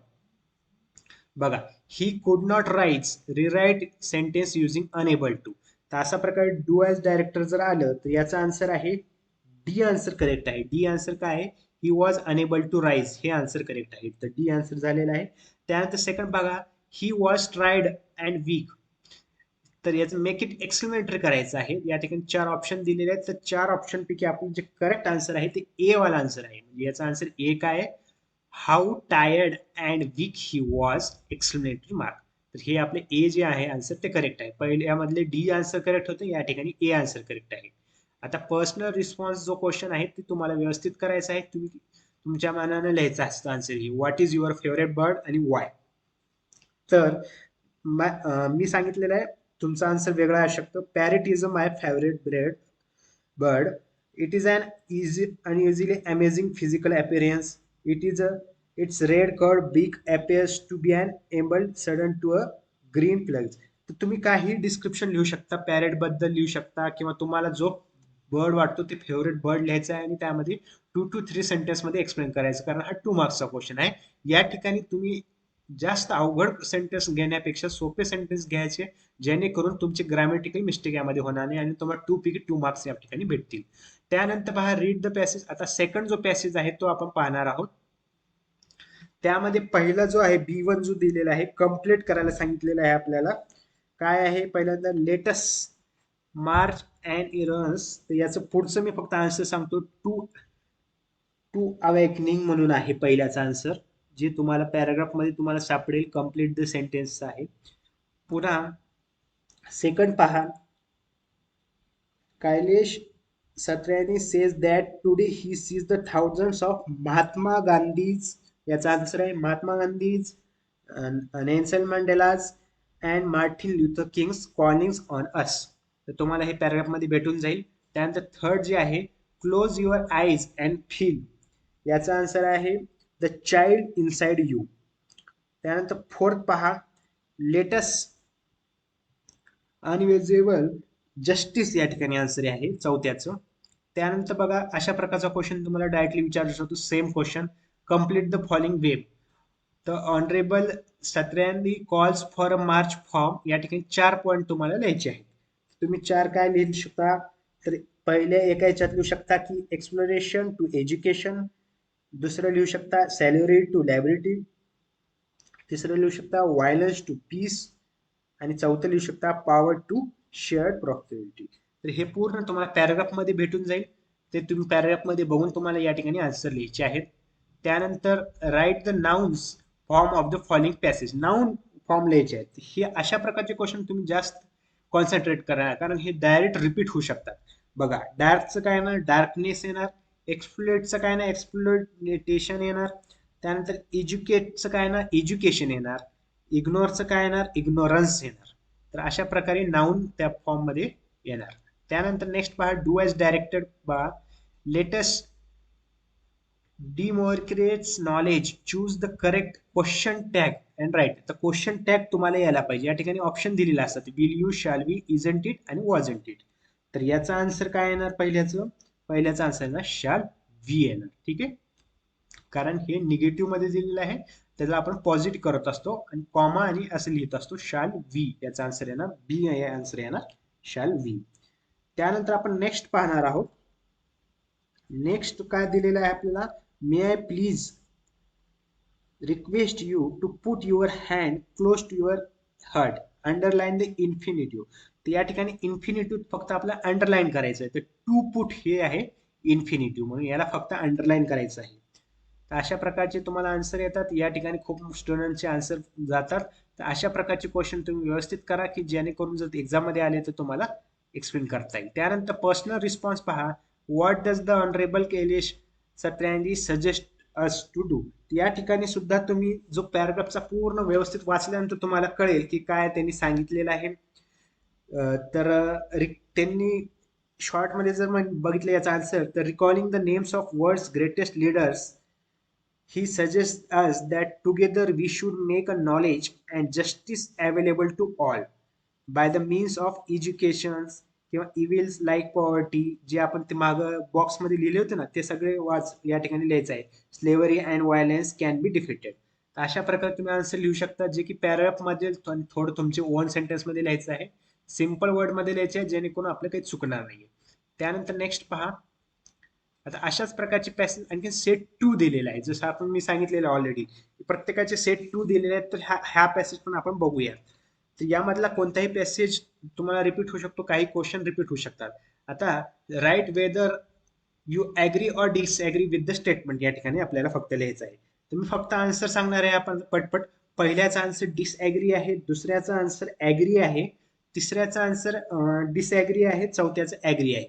A: बघा, he could not writes rewrite sentence using unable to. तर अशा प्रकारे डू ॲज डायरेक्टर जर आलं तर याचा आन्सर आहे डी आन्सर करेक्ट आहे. डी आन्सर काय आहे, he was unable to rise, हे आन्सर करेक्ट आहे. तर डी आन्सर झालेला आहे. त्यानंतर सेकंड बघा, he was tried and weak. तर याचं मेक इट एक्सप्लेनेटरी करायचं आहे. या ठिकाणी 4 ऑप्शन दिलेले आहेत, तर 4 ऑप्शन पैकी आपण जे करेक्ट आन्सर आहे ते ए वाला आन्सर आहे. म्हणजे याचा आन्सर ए काय आहे, how tired and weak he was explanatory mark. तर हे आपले ए जे आहे आन्सर ते करेक्ट आहे. पहिल्यामधले डी आन्सर करेक्ट होतं, या ठिकाणी ए आन्सर करेक्ट आहे. आता पर्सनल रिस्पॉन्स जो क्वेश्चन आहे ते तुम्हाला व्यवस्थित करायचा आहे. तुम्ही तुमच्या मनाने लिहायचं असतं answer. He what is your favourite bird आणि वाय. तर मी सांगितलेलं आहे, तुमचा आन्सर वेगळा असू शकतो. Parrot is a my favourite bird. It is an unusually amazing physical appearance. Its red curved beak appears to be an emerald sudden to a green plug. तर तुम्ही काही डिस्क्रिप्शन लिहू शकता, पॅरेट बद्दल लिहू शकता, किंवा तुम्हाला जो बर्ड वाटतो ते फेवरेट बर्ड लिहायचा आहे आणि त्यामध्ये 2 to 3 सेंटेन्स मध्ये एक्सप्लेन करायचं, कारण हा 2 मार्क्सचा क्वेश्चन आहे. या ठिकाणी तुम्ही जास्त अवघड सेंटेन्स घेण्यापेक्षा सोपे सेंटेन्स घ्यायचे, जेणेकरून तुमची ग्रॅमॅटिकल मिस्टेक यामध्ये होणार नाही आणि तुम्हाला 2 पैकी 2 मार्क्स या ठिकाणी भेटतील. त्यानंतर पहा, रीड द पॅसेज. आता सेकंड जो पॅसेज आहे तो आपण पाहणार आहोत. त्यामध्ये पहिला जो आहे B1 जो दिलेला आहे, कम्प्लीट करायला सांगितलेला आहे आपल्याला. काय आहे, पहिल्यांदा लेटेस्ट मार्च अँड इरन्स. तर याचं पुढचं मी फक्त आन्सर सांगतो. टू अवेकनिंग म्हणून आहे पहिल्याचा आन्सर, जे तुम्हाला पॅराग्राफ मध्ये तुम्हाला सापडेल. कम्प्लीट द सेंटेन्स आहे. पुन्हा सेकंड पहा, Kailash Satyarthi says that today he sees the thousands of Mahatma Gandhis. याचा आन्सर आहे Mahatma Gandhis, Nelson Mandelas and Martin Luther Kings callings on us. तर तुम्हाला हे पॅराग्राफ मध्ये भेटून जाईल. त्यानंतर थर्ड जे आहे, close your eyes and feel. याचा आन्सर आहे द चाइल्ड इनसाइड यू. त्यानंतर फोर्थ पहा, लेटेस्ट अनविजिबल जस्टिस, या ठिकाणी आन्सर आहे चौथ्याचं. त्यानंतर बघा, अशा प्रकारचा क्वेश्चन तुम्हाला डायरेक्टली विचारू शकतो. Same question, complete the following web. तर honourable Satyarthi calls for a march form. या ठिकाणी 4 पॉईंट तुम्हाला लिहायचे आहेत. तुम्ही 4 काय लिहू शकता, तर पहिल्या एका ह्याच्यात लिहू शकता की एक्सप्लोरेशन टू एज्युकेशन, दुसरं लिहू शकता सॅलरी टू लायबिलिटी, तिसरं लिहू शकता व्हायलन्स टू पीस, आणि चौथं लिहू शकता पॉवर टू शेअर्ड प्रॉस्पेरिटी. तर हे पूर्ण तुम्हाला पॅराग्राफ मध्ये भेटून जाईल. ते तुम्ही पॅराग्राफ मध्ये बघून तुम्हाला या ठिकाणी आन्सर लिहायचे आहेत. त्यानंतर write the nouns form of the following passage. Noun form लिहायचे आहेत. हे अशा प्रकारचे क्वेश्चन तुम्ही जास्त कॉन्सन्ट्रेट करा, कारण हे डायरेक्ट रिपीट होऊ शकतात. बघा, डार्कचं काय येणार, डार्कनेस येणार. एक्सप्लोरेटचं काय ना, एक्सप्लोरेटेशन येणार. त्यानंतर एज्युकेटचं काय ना, एज्युकेशन येणार. इग्नोरचं काय येणार, इग्नोरन्स येणार. तर अशा प्रकारे नाउन त्या फॉर्म मध्ये येणार. त्यानंतर नेक्स्ट पहा, डू ॲज डायरेक्टेड पहा, latest democrats knowledge, choose the correct question tag and write. तर क्वेश्चन टॅग तुम्हाला यायला पाहिजे. या ठिकाणी ऑप्शन दिलेला असतात, will you, shall we, isn't it आणि वॉजंट इट. तर याचा आन्सर काय येणार, पहिल्याचा आन्सर येणार शॅल वी येणार. ठीक आहे, कारण हे निगेटिव्ह मध्ये दिलेलं आहे, त्याला आपण पॉझिटिव्ह करत असतो आणि कॉमा आणि असं लिहित असतो, शॅल वी. याचा आन्सर येणार बी, आन्सर येणार शॅल वी. त्यानंतर आपण नेक्स्ट पाहणार आहोत. नेक्स्ट काय दिलेलं आहे आपल्याला, may I please request you to put your hand close to your heart, underline the infinitive. तर या ठिकाणी इन्फिनिटिव्ह फक्त आपल्याला अंडरलाईन करायचं आहे. तर टू पुट हे आहे इन्फिनिटिव्ह, म्हणून याला फक्त अंडरलाईन करायचं आहे. तर अशा प्रकारचे तुम्हाला आन्सर येतात. या ठिकाणी खूप स्टुडंटचे आन्सर जातात. तर अशा प्रकारचे क्वेश्चन तुम्ही व्यवस्थित करा की जेणेकरून जर एक्झाममध्ये आले तर तुम्हाला एक्सप्लेन करता येईल. त्यानंतर पर्सनल रिस्पॉन्स पहा. What does the honourable Kailash Satyarthi suggest us to do. या ठिकाणी सुद्धा तुम्ही जो पॅराग्राफचा पूर्ण व्यवस्थित वाचल्यानंतर तुम्हाला कळेल की काय त्यांनी सांगितलेलं आहे. तर त्यांनी शॉर्टमध्ये जर बघितलं याचा आन्सर, तर recalling the names of world's greatest leaders, he suggests us that together we should make a knowledge and justice available to all by the means of education किंवा इव्हिल्स लाईक पॉवर्टी, जे आपण ते माग बॉक्समध्ये लिहिले होते ना, ते सगळे वाच या ठिकाणी लिहायचं आहे. Slavery and violence can be defeated. अशा प्रकारे तुम्ही आन्सर लिहू शकता, जे की पॅराग्राफ मध्ये थोडं तुमचे ओन सेंटेन्स मध्ये लिहायचं आहे, सिम्पल वर्ड मध्ये लिहायचे आहे, जेणेकरून आपलं काही चुकणार नाही. त्यानंतर नेक्स्ट पहा. आता अशाच प्रकारचे पॅसेज आणखी सेट 2 दिलेला आहे. जसं आपण मी सांगितलेलं ऑलरेडी प्रत्येकाचे सेट 2 दिलेले आहेत. तर ह्या पॅसेज पण आपण बघूया. तर यामधला कोणताही पॅसेज तुम्हाला रिपीट होऊ शकतो, काही क्वेश्चन रिपीट होऊ शकतात. आता write whether you agree or disagree with the statement, या ठिकाणी आपल्याला फक्त लिहायचं आहे. तुम्ही फक्त आन्सर सांगणार आहे आपण पटपट. पहिल्याचा आन्सर डिसॲग्री आहे, दुसऱ्याचा आन्सर ॲग्री आहे, तिसऱ्याचा आन्सर डिसॲग्री आहे, चौथ्याचं ॲग्री आहे.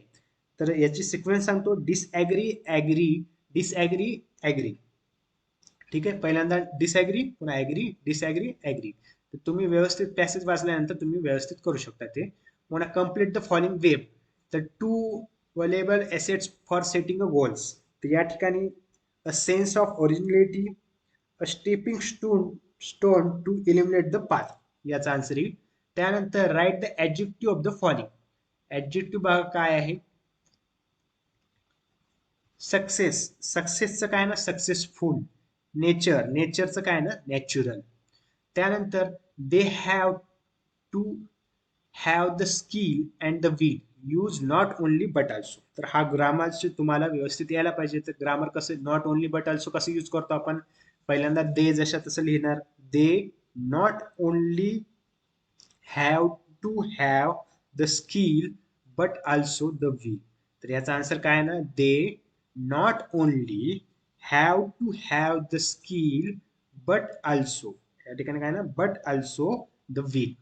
A: तर याची सिक्वेन्स सांगतो. Disagree, agree, disagree, agree. ठीक आहे, पहिल्यांदा डिसॲग्री, पुन्हा ॲग्री, डिसॲग्री, ॲग्री. तर तुम्ही व्यवस्थित पॅसेज वाचल्यानंतर तुम्ही व्यवस्थित करू शकता ते. पुन्हा कम्प्लीट द फॉलोइंग वेब. तर two valuable assets for setting a goals. तर या ठिकाणी a sense of originality, a stepping stone to eliminate the path, याचा आन्सर येईल. त्यानंतर write the adjective of the following. Adjective बघा काय आहे. सक्सेस, सक्सेसचं काय ना सक्सेसफुल. नेचर, नेचरचं काय ना नॅचरल. त्यानंतर they have to have the skill and the will use not only but also. तर हा ग्रामरचे तुम्हाला व्यवस्थित यायला पाहिजे. तर ग्रामर कसं नॉट ओनली बट ऑल्सो कसं यूज करतो आपण. पहिल्यांदा दे जशा तसं लिहिणार. They not only have to have the skill but also the will. तर याचा आन्सर काय ना, they not only have to have the skill but also. या ठिकाणी काय ना, बट ऑल्सो द विल.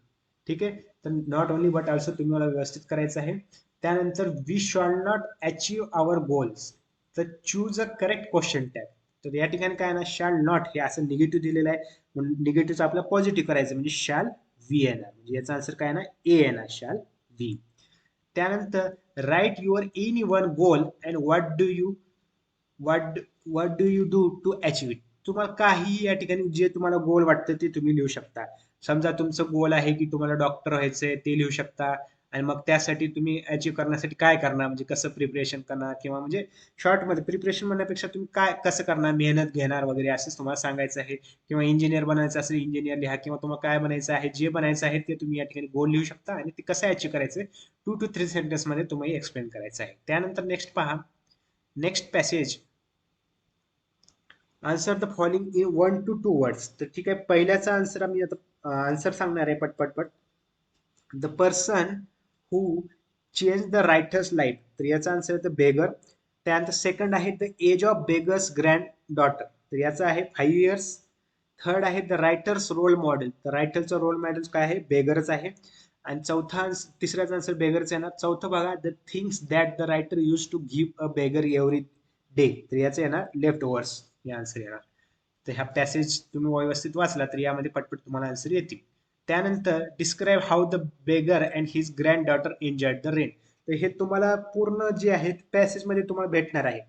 A: ठीक आहे, तर नॉट ओनली बट ऑल्सो तुम्ही मला व्यवस्थित करायचं आहे. त्यानंतर we shall not achieve our goals, तर choose a correct question tag. तर या ठिकाणी काय ना, शॅल नॉट हे असं निगेटिव्ह दिलेलं आहे, म्हणून निगेटिव्हचं आपलं पॉझिटिव्ह करायचं, म्हणजे शॅल वी येणार. म्हणजे याचा आन्सर काय ना, ए येणार, शॅल वी. त्यानंतर write your any one goal and what do you do to achieve it. तुम्हाला काही या ठिकाणी जे तुम्हाला गोल वाटतं ते तुम्ही लिहू शकता. समजा तुमचं गोल आहे की तुम्हाला डॉक्टर व्हायचंय, ते लिहू शकता. आणि मग त्यासाठी तुम्ही अचीव करण्यासाठी काय करणार, म्हणजे कसं प्रिपरेशन करणार, किंवा म्हणजे शॉर्टमध्ये प्रिपरेशन म्हणण्यापेक्षा तुम्ही काय कसं करणार, मेहनत घेणार वगैरे असंच तुम्हाला सांगायचं आहे. किंवा इंजिनियर बनायचं असेल इंजिनियर लिहा, किंवा तुम्हाला काय बनायचं आहे, जे बनायचं आहे ते तुम्ही या ठिकाणी गोल लिहू शकता. आणि ते कसं अचीव करायचं 2 to 3 सेंटेन्स मध्ये तुम्ही एक्सप्लेन करायचं आहे. त्यानंतर नेक्स्ट पहा. Next passage, answer the following in 1 to 2 words. तर ठीक आहे, पहिल्याचा आन्सर आम्ही आता आन्सर सांगणार आहे पटपट. The person who change the writer's life. तर याचा आन्सर आहे द बेगर. त्यानंतर सेकंड आहे the age of beggar's granddaughter. तर याचा आहे 5 years. थर्ड आहे द रायटर्स रोल मॉडेल. तर रायटरचं रोल मॉडेल काय आहे, बेगरच आहे. आणि तिसऱ्याचा आन्सर बेगरच आहे ना. चौथं बघा, the things that the writer use to give a beggar every day. तर याचं आहे ना लेफ्ट ओव्हर्स हे आन्सर येणार. तर ह्या पॅसेज तुम्ही व्यवस्थित वाचला तर यामध्ये पटपट तुम्हाला आन्सर येतील. त्यानंतर describe how the beggar and his grand daughter enjoyed the rain. तर हे तुम्हाला पूर्ण जे आहे पॅसेजमध्ये तुम्हाला भेटणार आहे.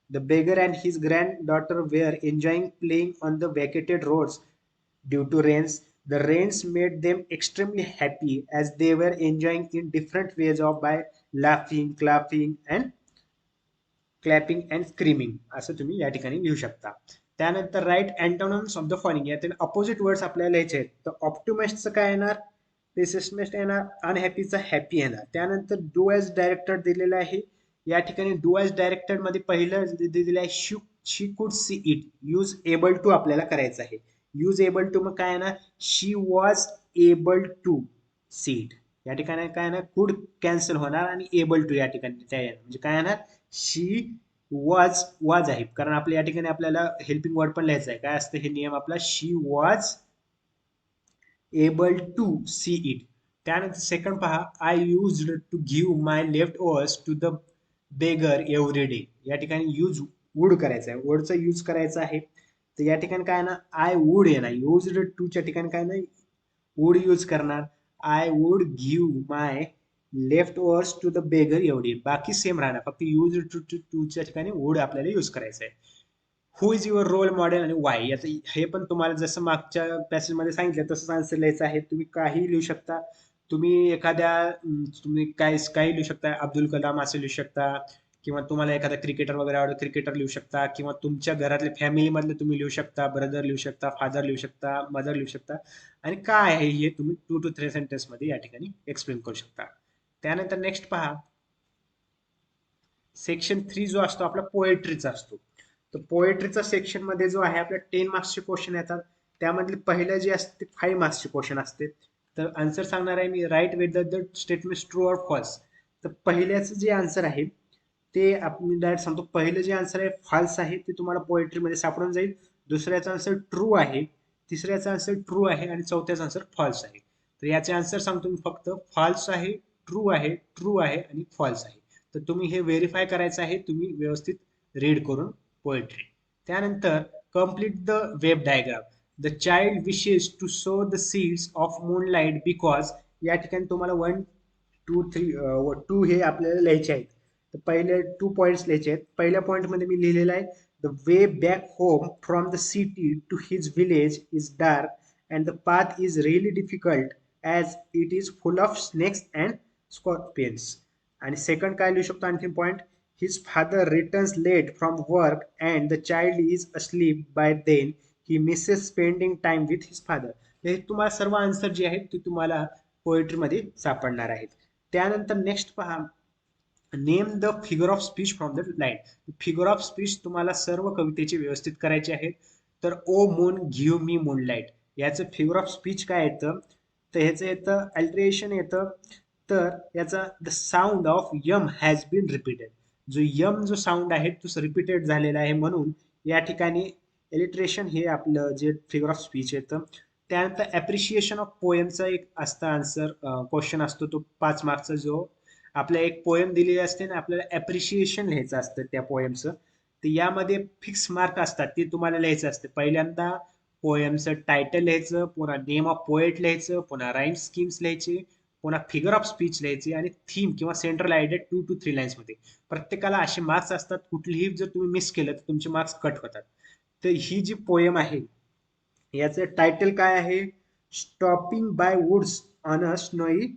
A: The beggar and his granddaughter were enjoying playing on the vacated roads due to rains. The rains made them extremely happy as they were enjoying in different ways of by laughing, clapping and screaming. असं तुम्ही या ठिकाणी लिहू शकता. त्यानंतर write antonyms of the following. यातील opposite words आपल्याला लिहायचे आहेत. तर ऑप्टिमिस्टचं काय येणार, पेसिमिस्ट येणार, अनहॅपीचा हॅपी येणार. त्यानंतर डू ॲज डायरेक्टर दिलेला आहे. या ठिकाणी डू ॲज डायरेक्टर मध्ये पहिलं दिलेलं आहे she could see it. Use able to आपल्याला करायचं आहे. यूज एबल टू मग काय येणार, she was able to see it. या ठिकाणी काय येणार, कुड कॅन्सल होणार आणि एबल टू या ठिकाणी त्या येणार, म्हणजे काय येणार, शी वॉज आहे, कारण आपल्या या ठिकाणी आपल्याला हेल्पिंग वर्ड पण लिहायचं आहे. काय असतं हे नियम आपला, she was able to see it. त्यानंतर सेकंड पहा, I used to give my leftovers to the beggar every day. या ठिकाणी यूज वूड करायचा आहे, वूडचा यूज करायचा आहे. तर या ठिकाणी काय ना, आय वूड येणार, यूज्ड टूच्या ठिकाणी काय नाही, वूड यूज करणार. I would give my leftovers to the beggar एवढी, बाकी सेम राहणार, फक्त यूज टू टूच्या ठिकाणी वूड आपल्याला यूज करायचं आहे. हु इज युअर रोल मॉडेल आणि वाय, याचं हे पण तुम्हाला जसं मागच्या पॅसेजमध्ये सांगितलं तसंच आन्सर लिहायचं आहे. तुम्ही काही लिहू शकता. तुम्ही एखाद्या तुम्ही काय काही लिहू शकता, अब्दुल कलाम असं लिहू शकता, किंवा तुम्हाला एखादा क्रिकेटर वगैरे आवडत क्रिकेटर लिहू शकता, किंवा तुमच्या घरातले फॅमिली मधले तुम्ही लिहू शकता, ब्रदर लिहू शकता, फादर लिहू शकता, मदर लिहू शकता, आणि काय आहे हे तुम्ही 2 to 3 सेंटेन्स मध्ये या ठिकाणी एक्सप्लेन करू शकता. त्यानंतर नेक्स्ट पहा, सेक्शन 3 जो असतो आपला पोएट्रीचा असतो. तर पोएट्रीचा सेक्शन मध्ये जो आहे आपल्या 10 मार्क्सचे क्वेश्चन येतात. त्यामधले पहिलं जे असते 5 मार्क्सचे क्वेश्चन असते. तर आन्सर सांगणार आहे मी, write whether the statement true or false. तर पहिल्याचं जे आन्सर आहे ते आपण डायरेक्ट सांगतो. पहिलं जे आन्सर आहे फॉल्स आहे, ते तुम्हाला पोएट्रीमध्ये सापडून जाईल. दुसऱ्याचा आन्सर ट्रू आहे, तिसऱ्याचा आन्सर ट्रू आहे, आणि चौथ्याचा आन्सर फॉल्स आहे. तर याचे आन्सर सांगतो मी फक्त, फॉल्स आहे, ट्रू आहे आणि फॉल्स आहे. तर तुम्ही हे व्हेरीफाय करायचं आहे, तुम्ही व्यवस्थित रीड करून पोएट्री. त्यानंतर complete the web diagram. The child wishes to sow the seeds of moonlight because. या ठिकाणी तुम्हाला 1 2 3 2 हे आपल्याला लिहायचे आहेत. तर पहिले 2 पॉईंट्स लिहायचे आहेत. पहिल्या पॉईंट मध्ये मी लिहिलेलं आहे, the way back home from the city to his village is dark and the path is really difficult as it is full of snakes and scorpions. आणि सेकंड काय लिहू शकतो आणखी point, his father returns late from work and the child is asleep by then he misses spending time with his father. हे तुम्हाला सर्व answer जे आहेत ते तुम्हाला पोएट्रीमध्ये सापडणार आहेत. त्यानंतर नेक्स्ट पहा, name the figure of speech from the line. Figure of speech तुम्हाला सर्व कवितेचे व्यवस्थित करायचे आहेत. तर O moon give me moonlight, याचं फिगर ऑफ स्पीच काय येतं, तर ह्याचं येतं अल्टरेशन येतं. तर याचा the sound of M has been repeated. जो यम जो साऊंड आहे तो रिपीटेड झालेला आहे, म्हणून या ठिकाणी एलिट्रेशन हे आपलं जे फिगर ऑफ स्पीच येतं. त्यानंतर ॲप्रिशिएशन ऑफ पोएमचा एक असता आन्सर क्वेश्चन असतो, तो 5 मार्क्सचा, जो आपल्या एक पोएम दिलेली असते ना, आपल्याला ॲप्रिशिएशन लिहायचं असतं त्या पोएमचं. तर यामध्ये फिक्स मार्क असतात, ते तुम्हाला लिहायचं असतं. पहिल्यांदा पोएमचं टायटल लिहायचं, पुन्हा नेम ऑफ पोएट लिहायचं, पुन्हा राईम स्कीम्स लिहायचे, पुन्हा फिगर ऑफ स्पीच लिहायचे, आणि थीम किंवा सेंट्रल आयडिया 2 to 3 लाईन्स मध्ये. प्रत्येकाला असे मार्क्स असतात, कुठलीही जर तुम्ही मिस केलं तर तुमचे मार्क्स कट होतात. तर ही जी पोएम आहे याचं टायटल काय आहे, stopping by woods on a snowy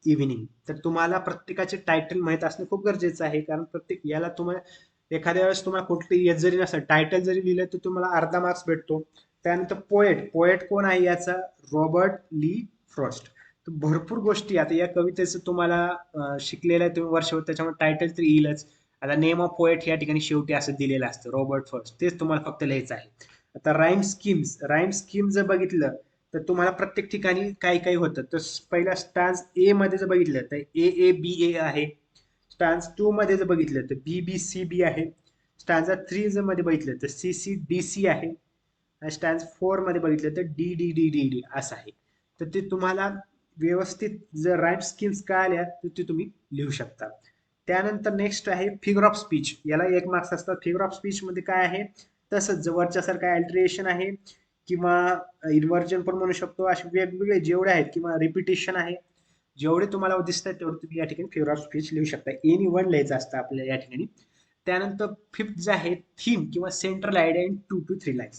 A: evening. तर तुम्हाला प्रत्येकाचे टायटल माहित असणं खूप गरजेचं आहे, कारण प्रत्येक याला तुम्हाला एखाद्या वेळेस तुम्हाला कुठली येत जरी नसेल, टायटल जरी लिहिलं तर तुम्हाला अर्धा मार्क्स भेटतो. त्यानंतर पोएट, पोएट कोण आहे याचा, रॉबर्ट ली फ्रॉस्ट. तर भरपूर गोष्टी आता या कवितेचं तुम्हाला शिकलेलं आहे तुम्ही वर्षभर, त्याच्यामुळे टायटल तर येईलच. आता नेम ऑफ पोएट या ठिकाणी शेवटी असं दिलेलं असतं, रॉबर्ट फर्स्ट, तेच तुम्हाला फक्त लिहायचं आहे. आता राईम स्कीम जर बघितलं तर तुम्हाला प्रत्येक ठिकाणी काही काही होतं. तर पहिला स्टान्स ए मध्ये जर बघितलं तर ए ए बी ए आहे. स्टान्स 2 मध्ये जर बघितलं तर बी बी सी बी आहे. स्टान्झा 3 जर मध्ये बघितलं तर सी सी डी सी आहे. आणि स्टान्स 4 मध्ये बघितलं तर D D D D D असं आहे. तर ते तुम्हाला व्यवस्थित जर राईम स्कीम्स कळाल्या तर ते तुम्ही लिहू शकता. त्यानंतर नेक्स्ट आहे फिगर ऑफ स्पीच. याला 1 मार्क्स असतात. फिगर ऑफ स्पीच मध्ये काय आहे, तसंच वरच्यासारखं अल्टरेशन आहे, किंवा इन्व्हर्जन पण म्हणू शकतो. असे वेगवेगळे जेवढे आहेत, किंवा रिपिटेशन आहे, जेवढे तुम्हाला दिसत आहेत तेवढे तुम्ही या ठिकाणी फिगर ऑफ स्पीच लिहू शकता. एनी वन लिहायचं असतं आपल्याला या ठिकाणी. त्यानंतर फिफ्थ जे आहे, थीम किंवा central idea in 2 to 3 lines.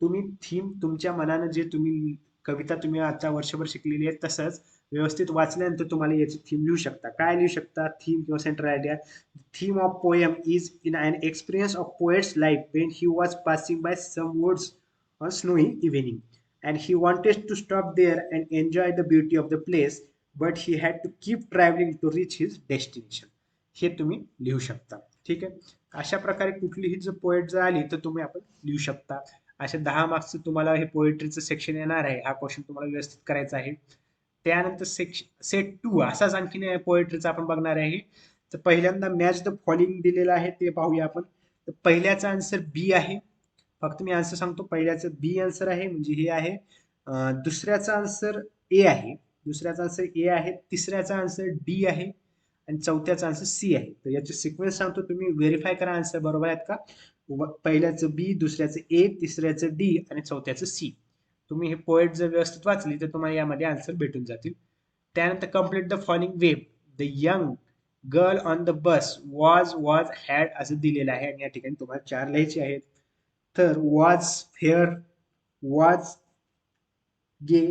A: तुम्ही थीम तुमच्या मनानं जे तुम्ही कविता तुम्ही आता वर्षभर शिकलेली आहे तसंच व्यवस्थित वाचल्यानंतर तुम्हाला याची थीम लिहू शकता. काय लिहू शकता थीम किंवा central idea, theme of poem is in an experience of poet's life when he was passing by some woods on snowy evening, and he wanted to stop there and enjoy the beauty of the place, but he had to keep traveling to reach his destination. हे तुम्ही लिहू शकता. ठीक आहे. अशा प्रकारे कुठलीही जर पोएट जर आली तर तुम्ही आपण लिहू शकता. असे 10 मार्क्सचं तुम्हाला हे पोएट्रीचं सेक्शन येणार आहे. हा क्वेश्चन तुम्हाला व्यवस्थित करायचा आहे. त्यानंतर सेट 2 असाच आणखीन पोएट्रीचा आपण बघणार आहे. तर पहिल्यांदा मॅच द फॉलोइंग दिलेलं आहे ते पाहूया आपण. तर पहिल्याचा आन्सर बी आहे. फक्त मी आन्सर सांगतो. पहिल्याचं बी आन्सर आहे, म्हणजे हे आहे. दुसऱ्याचा आन्सर ए आहे. दुसऱ्याचा आन्सर ए आहे. तिसऱ्याचा आन्सर डी आहे आणि चौथ्याचा आन्सर सी आहे. तर याचे सिक्वेन्स सांगतो, तुम्ही व्हेरीफाय करा आन्सर बरोबर आहेत का. पहिल्याचं बी, दुसऱ्याचं ए, तिसऱ्याचं डी आणि चौथ्याचं सी. तुम्ही हे पोएट जर व्यवस्थित वाचली तर तुम्हाला यामध्ये आन्सर भेटून जातील. त्यानंतर complete the following web. The young girl on the bus was had असं दिलेलं आहे आणि या ठिकाणी तुम्हाला 4 लिहायचे आहेत. तर वॉज फेअर, वॉज गे,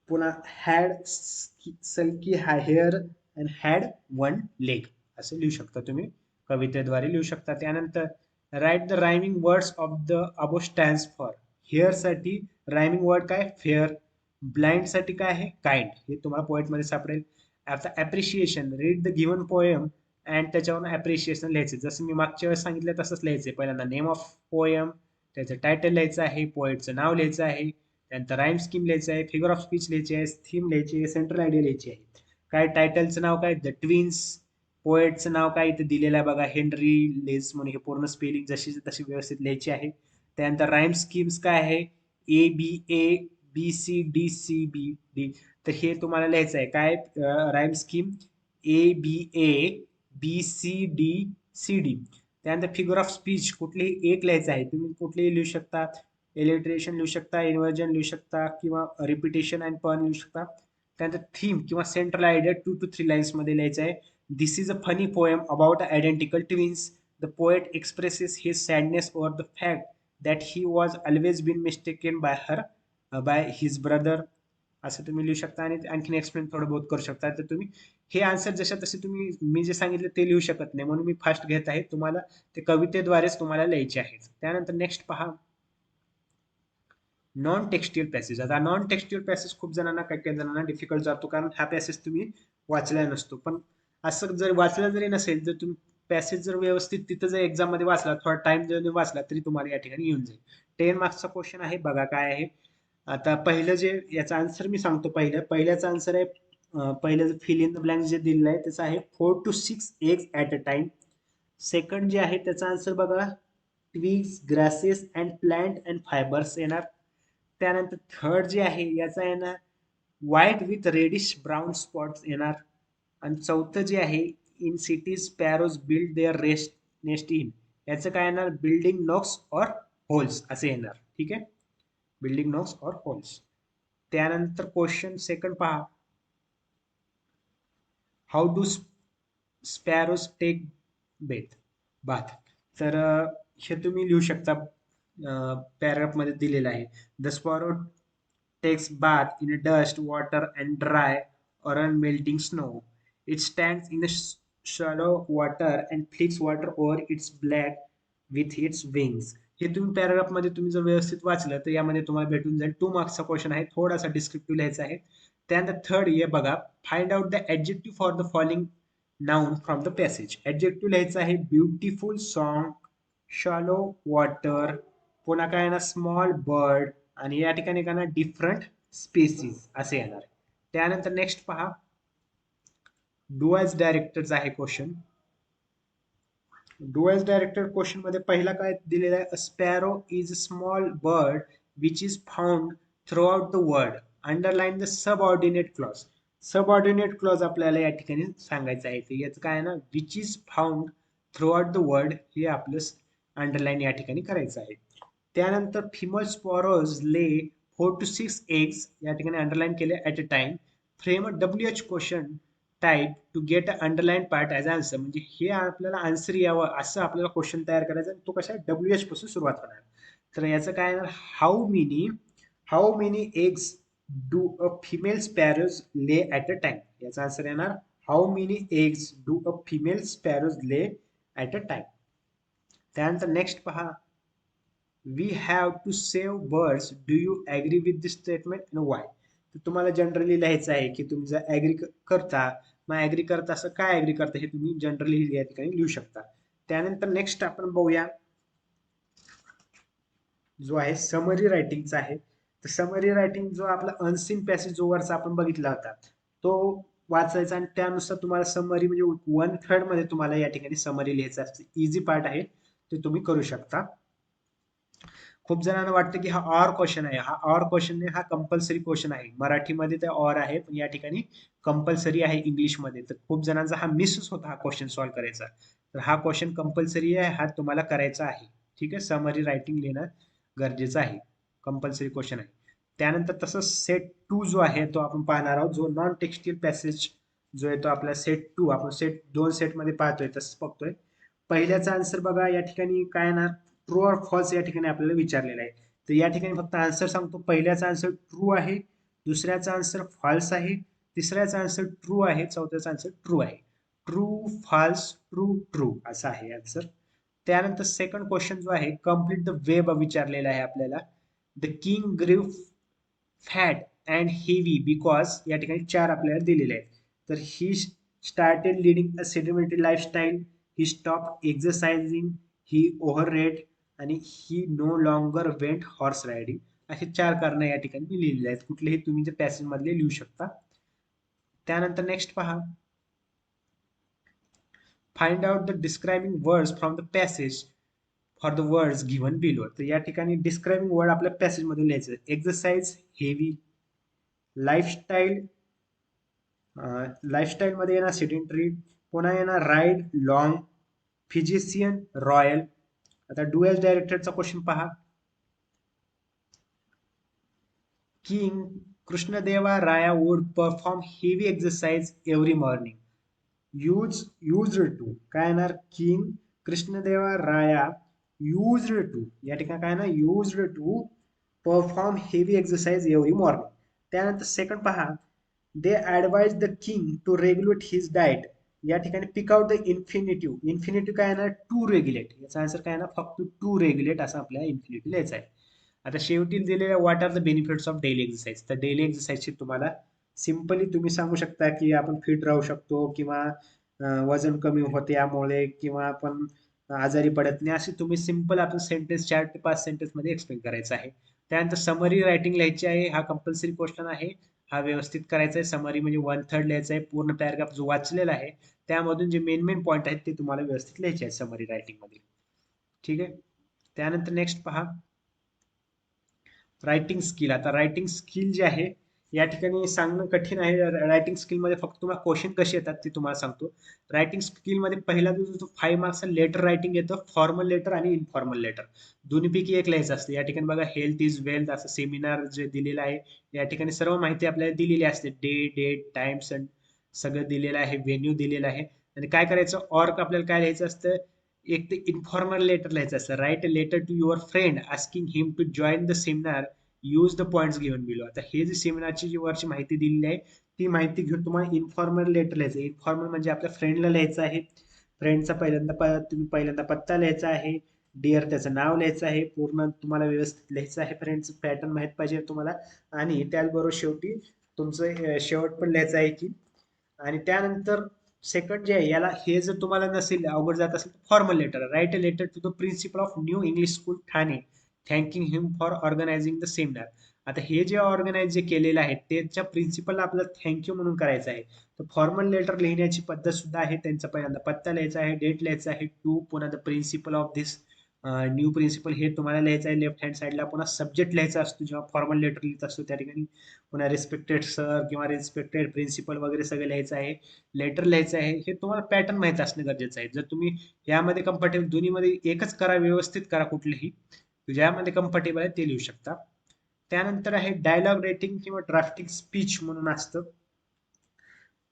A: पुन्हा had silky hair and had one leg असं लिहू शकता तुम्ही, कवितेद्वारे लिहू शकता. त्यानंतर write the rhyming words of the above stands for. Hair साठी रायमिंग वर्ड काय, फेअर. ब्लाइंड साठी काय आहे, काइंड. हे तुम्हाला पोएट मध्ये सापडेल. आता appreciation, read the given poem and त्याच्यावरून अप्रिशिएशन लिहायचे. जसं मी मागच्या वेळेस सांगितलं तसंच लिहायचे. पहिल्यांदा नेम ऑफ पोएम, त्याचं टायटल लिहायचं आहे, पोएटचं नाव लिहायचं आहे, त्यानंतर राईम स्कीम लिहायचं आहे, फिगर ऑफ स्पीच लिहायची आहे, थीम लिहायची आहे, सेंट्रल आयडिया लिहायची आहे. काय टायटलचं नाव काय, द ट्विन्स. पोएटचं नाव काय इथे दिलेलं आहे बघा, हेनरी लेस म्हणून. हे पूर्ण स्पेलिंग जशी तशी व्यवस्थित लिहायची आहे. त्यानंतर राईम स्कीम्स काय आहे, A B A B C D C B D. तर हे तुम्हाला लिहायचं आहे काय, rhyme scheme A B A B C D C D. त्यानंतर फिगर ऑफ स्पीच कुठलीही एक लिहायचं आहे. तुम्ही कुठलीही लिहू शकता. इलिट्रेशन लिहू शकता, इन्व्हर्जन लिहू शकता किंवा रिपिटेशन अँड पन लिहू शकता. त्यानंतर थीम किंवा सेंट्रल आयडिया 2 to 3 लाईन्स मध्ये लिहायचं आहे. This is a funny poem about identical twins. The poet expresses his sadness over the fact that he was always been mistaken by his brother. असं तुम्ही लिहू शकता आणि आणखीन एक्सप्लेन थोडं बहुत करू शकता. तर तुम्ही हे आन्सर जशा तसे तुम्ही मी जे सांगितलं ते लिहू शकत नाही, म्हणून मी फास्ट घेत आहे. तुम्हाला ते कवितेद्वारेच तुम्हाला लिहायचे आहेत. त्यानंतर नेक्स्ट पहा, नॉन टेक्स्ट्युअल पॅसेज. आता नॉन टेक्स्ट्युअल पॅसेज खूप जणांना, काही काही जणांना डिफिकल्ट जातो, कारण हा पॅसेज तुम्ही वाचला नसतो. पण असं जर वाचलं जरी नसेल, जर तुम्ही पॅसेज जर व्यवस्थित तिथं जर एक्झाम मध्ये वाचला, थोडा टाइम जर वाचला, तरी तुम्हाला या ठिकाणी येऊन जाईल. 10 मार्क्सचा क्वेश्चन आहे, बघा काय आहे. आता पहिलं जे याचा आन्सर मी सांगतो. पहिल्याचा आन्सर आहे, पहिलं फिल इन द ब्लँक जे दिलेलं आहे त्याचं आहे 4 to 6 eggs at a time. Second जे आहे त्याचा आन्सर बघा, twigs, grasses and plant and fibres येणार. त्यानंतर थर्ड जे आहे याचा येणार white with reddish brown spots येणार. आणि चौथं जे आहे, in cities sparrows build their nest in. याचं काय येणार, बिल्डिंग नॉक्स ऑर होल्स असे येणार. ठीक आहे, बिल्डिंग नॉक्स ऑर होल्स. त्यानंतर क्वेश्चन सेकंड पहा, how do sparrows take bath. तर हे तुम्ही लिहू शकता, पॅराग्राफ मध्ये दिलेलं आहे. The sparrow takes bath in dust, water, and dry or on melting snow. It stands in the shallow water and flicks water over its back with its wings. हे तुम्ही पॅराग्राफ मध्ये तुम्ही जर व्यवस्थित वाचलं तर यामध्ये तुम्हाला भेटून जाईल. 2 मार्क्सचा क्वेश्चन आहे, थोडासा डिस्क्रिप्टिव्ह लिहायचा आहे. त्यानंतर थर्ड ये बघा, find out the adjective for the following noun from the passage. Adjective लिहायचं आहे, ब्युटिफुल सॉन्ग, शॅलो वॉटर, पुन्हा काय ना स्मॉल बर्ड, आणि या ठिकाणी का ना डिफरंट स्पेसिस असे येणार. त्यानंतर नेक्स्ट पहा, डू ॲज डायरेक्टरचा आहे question. Do as director question मध्ये पहिला काय दिलेला आहे, a sparrow is a small bird which is found throughout the world. Underline the subordinate clause. Subordinate clause आपल्याला या ठिकाणी सांगायचं आहे. तर याचं काय आहे ना, which is found throughout the world, हे आपलं अंडरलाईन या ठिकाणी करायचं आहे. त्यानंतर फिमेल स्पॉरोज ले 4 to 6 eggs, या ठिकाणी अंडरलाईन केले, at a time. Frame WH question type to get a underline part as answer. म्हणजे हे आपल्याला आन्सर यावं असं आपल्याला क्वेश्चन तयार करायचा, तो कशा WH पासून सुरुवात होणार. तर याचं काय आहे, how many eggs do a female sparrows lay at a time. याचा आन्सर येणार, how many eggs do a female sparrows lay at a time. त्यानंतर नेक्स्ट पहा, we have to save birds, do you agree with this statement and why? तर तुम्हाला generally लिहायचं आहे की तुम्ही जर ॲग्री करता, मग ॲग्री करता असं काय ॲग्री करता हे तुम्ही जनरली या ठिकाणी लिहू शकता. त्यानंतर नेक्स्ट आपण बघूया जो आहे समरी रायटिंगचा आहे. तर समरी रायटिंग जो आपला अनसीन पॅसेज जो वरचा आपण बघितला होता तो वाचायचा आणि त्यानुसार तुम्हाला समरी म्हणजे 1/3 मध्ये तुम्हाला या ठिकाणी समरी लिहायचा असते. इझी पार्ट आहे, ते तुम्ही करू शकता. खूप जणांना वाटतं की हा ऑर क्वेश्चन आहे. हा ऑर क्वेश्चन नाही, हा कंपल्सरी क्वेश्चन आहे. मराठीमध्ये ते ऑर आहे, पण या ठिकाणी कंपल्सरी आहे इंग्लिशमध्ये. तर खूप जणांचा हा मिसच होता हा क्वेश्चन सॉल्व्ह करायचा. तर हा क्वेश्चन कंपल्सरी आहे, हा तुम्हाला करायचा आहे. ठीक आहे, समरी रायटिंग लिहिणं गरजेचं आहे. कंपल्सरी क्वेश्चन आहे. त्यानंतर तसंच सेट 2 जो आहे तो आपण पाहणार आहोत, जो नॉन टेक्स्टियल पॅसेज जो आहे तो आपला सेट 2 आपण सेट 2 सेटमध्ये पाहतोय तसंच बघतोय. पहिल्याचा आन्सर बघा या ठिकाणी काय ना, ट्रू ऑर फॉल्स या ठिकाणी आपल्याला विचारलेलं आहे. तर या ठिकाणी फक्त आन्सर सांगतो. पहिल्याचा आन्सर ट्रू आहे, दुसऱ्याचा आन्सर फॉल्स आहे, तिसऱ्याचा आन्सर ट्रू आहे, चौथ्याचा आन्सर ट्रू आहे. ट्रू, फॉल्स, ट्रू, ट्रू असा आहे आन्सर. त्यानंतर सेकंड क्वेश्चन जो आहे कम्प्लीट द वेब विचारलेला आहे आपल्याला. The king grew fat and heavy because या ठिकाणी 4 आपल्याला दिलेले आहेत. तर he started leading a sedentary lifestyle, he stop exercising, he overate आणि he no longer went horse riding. असे 4 कारणं या ठिकाणी मी लिहिलेले आहेत. कुठलेही तुम्ही जे पॅसेज मधले लिहू शकता. त्यानंतर नेक्स्ट पहा, find out the describing words from the passage for the words given below. तर या ठिकाणी डिस्क्रायबिंग वर्ड आपल्या पॅसेज मधून लिहायचं. एक्झरसाइज हेवी, लाईफस्टाईल लाईफस्टाईल मध्ये येणार सेडेंटरी, पुन्हा येणार राईड लॉंग, फिजिशियन रॉयल. आता डुएल डायरेक्टरचा क्वेश्चन पहा. King Krishnadeva Raya would perform heavy exercise every morning. Used to काय येणार, king Krishnadeva Raya used to या ठिकाणी काय ना, used to perform heavy exercise every morning. त्यानंतर सेकंड पहा, they advise the king to regulate his diet. या ठिकाणी pick out the infinitive. Infinitive काय येणार, टू रेग्युलेट. याचा आन्सर काय ना, फक्त टू रेग्युलेट असं आपल्याला इन्फिनिटिव्ह लिहायचं आहे. आता शेवटी दिलेल्या what are the benefits of daily exercise. तर डेली एक्सरसाइजची तुम्हाला सिंपली तुम्ही सांगू शकता की आपण फिट राहू शकतो किंवा वजन कमी होते यामुळे किंवा आपण आजारी पडत नाही. असे तुम्ही सिंपल आपण सेंटेन्स 4 ते 5 सेंटेन्स मध्ये एक्सप्लेन करायचं आहे. त्यानंतर समरी रायटिंग लिहायची आहे. हा कंपल्सरी क्वेश्चन आहे. हा व्यवस्थित करायचा आहे. समरी म्हणजे 1/3 लिहायचा आहे. पूर्ण पॅराग्राफ जो वाचलेला आहे त्यामधून जे मेन मेन पॉईंट आहेत ते तुम्हाला व्यवस्थित लिहायचे आहेत समरी रायटिंग मध्ये. ठीक आहे. त्यानंतर नेक्स्ट पहा, रायटिंग स्किल. आता रायटिंग स्किल जे आहे या ठिकाणी सांगणं कठीण आहे. रायटिंग स्किल मध्ये फक्त तुम्हाला क्वेश्चन कसे येतात ते तुम्हाला सांगतो. रायटिंग स्किल मध्ये पहिला जो 5 मार्क्सचा लेटर रायटिंग येतं, फॉर्मल लेटर आणि इनफॉर्मल लेटर दोन्हीपैकी एक लिहायचं असतं. या ठिकाणी बघा हेल्थ इज वेल्थ असं सेमिनार जे दिलेलं आहे या ठिकाणी सर्व माहिती आपल्याला दिलेली असते. डेट टाइम्स अँड सगळं दिलेलं आहे, व्हेन्यू दिलेलं आहे. आणि काय करायचं, ऑर्क आपल्याला काय लिहायचं असतं, एक ते इन्फॉर्मल लेटर लिहायचं असतं. Write a letter to your friend asking him to join the seminar, use the points given below. आता हे जे सेमिनारची जी वरची माहिती दिलेली आहे ती माहिती घेऊन तुम्हाला इन्फॉर्मल लेटर लिहायचं. इन्फॉर्मल म्हणजे आपल्या फ्रेंडला लिहायचं आहे. फ्रेंडचा पहिल्यांदा तुम्ही पहिल्यांदा पत्ता लिहायचा आहे, डिअर त्याचं नाव लिहायचं आहे, पूर्ण तुम्हाला व्यवस्थित लिहायचं आहे. फ्रेंडचं पॅटर्न माहित पाहिजे तुम्हाला. आणि त्याचबरोबर शेवटी तुमचं शेवट पण लिहायचं आहे की. आणि त्यानंतर सेकंड जे आहे याला, हे जर तुम्हाला नसेल अवघड जात असेल तर formal letter. Write a letter to the principal of New English School Thane thanking him for organising the seminar. आता हे जे ऑर्गनाइज जे केलेलं आहे त्याच्या प्रिन्सिपलला आपल्याला थँक्यू म्हणून करायचं आहे. तर फॉर्मल लेटर लिहिण्याची पद्धत सुद्धा आहे. त्यांचा पहिल्यांदा पत्ता लिहायचा आहे, डेट लिहायचा आहे, टू, पुन्हा the principal of this new principal हे तुम्हाला लिहायचं आहे लेफ्ट हँड साईडला. पुन्हा सब्जेक्ट लिहायचा असतो जेव्हा फॉर्मल लेटर लिहित असतो त्या ठिकाणी. पुन्हा रिस्पेक्टेड सर किंवा रिस्पेक्टेड प्रिन्सिपल वगैरे सगळं लिहायचं आहे. लेटर लिहायचं आहे. हे तुम्हाला पॅटर्न माहित असणं गरजेचं आहे. जर तुम्ही यामध्ये कम्फर्टेबल, दोन्हीमध्ये एकच करा, व्यवस्थित करा, कुठलेही ज्यामध्ये कम्फर्टेबल आहे ते लिहू शकता. त्यानंतर आहे डायलॉग रायटिंग किंवा ड्राफ्टिंग स्पीच म्हणून असतं.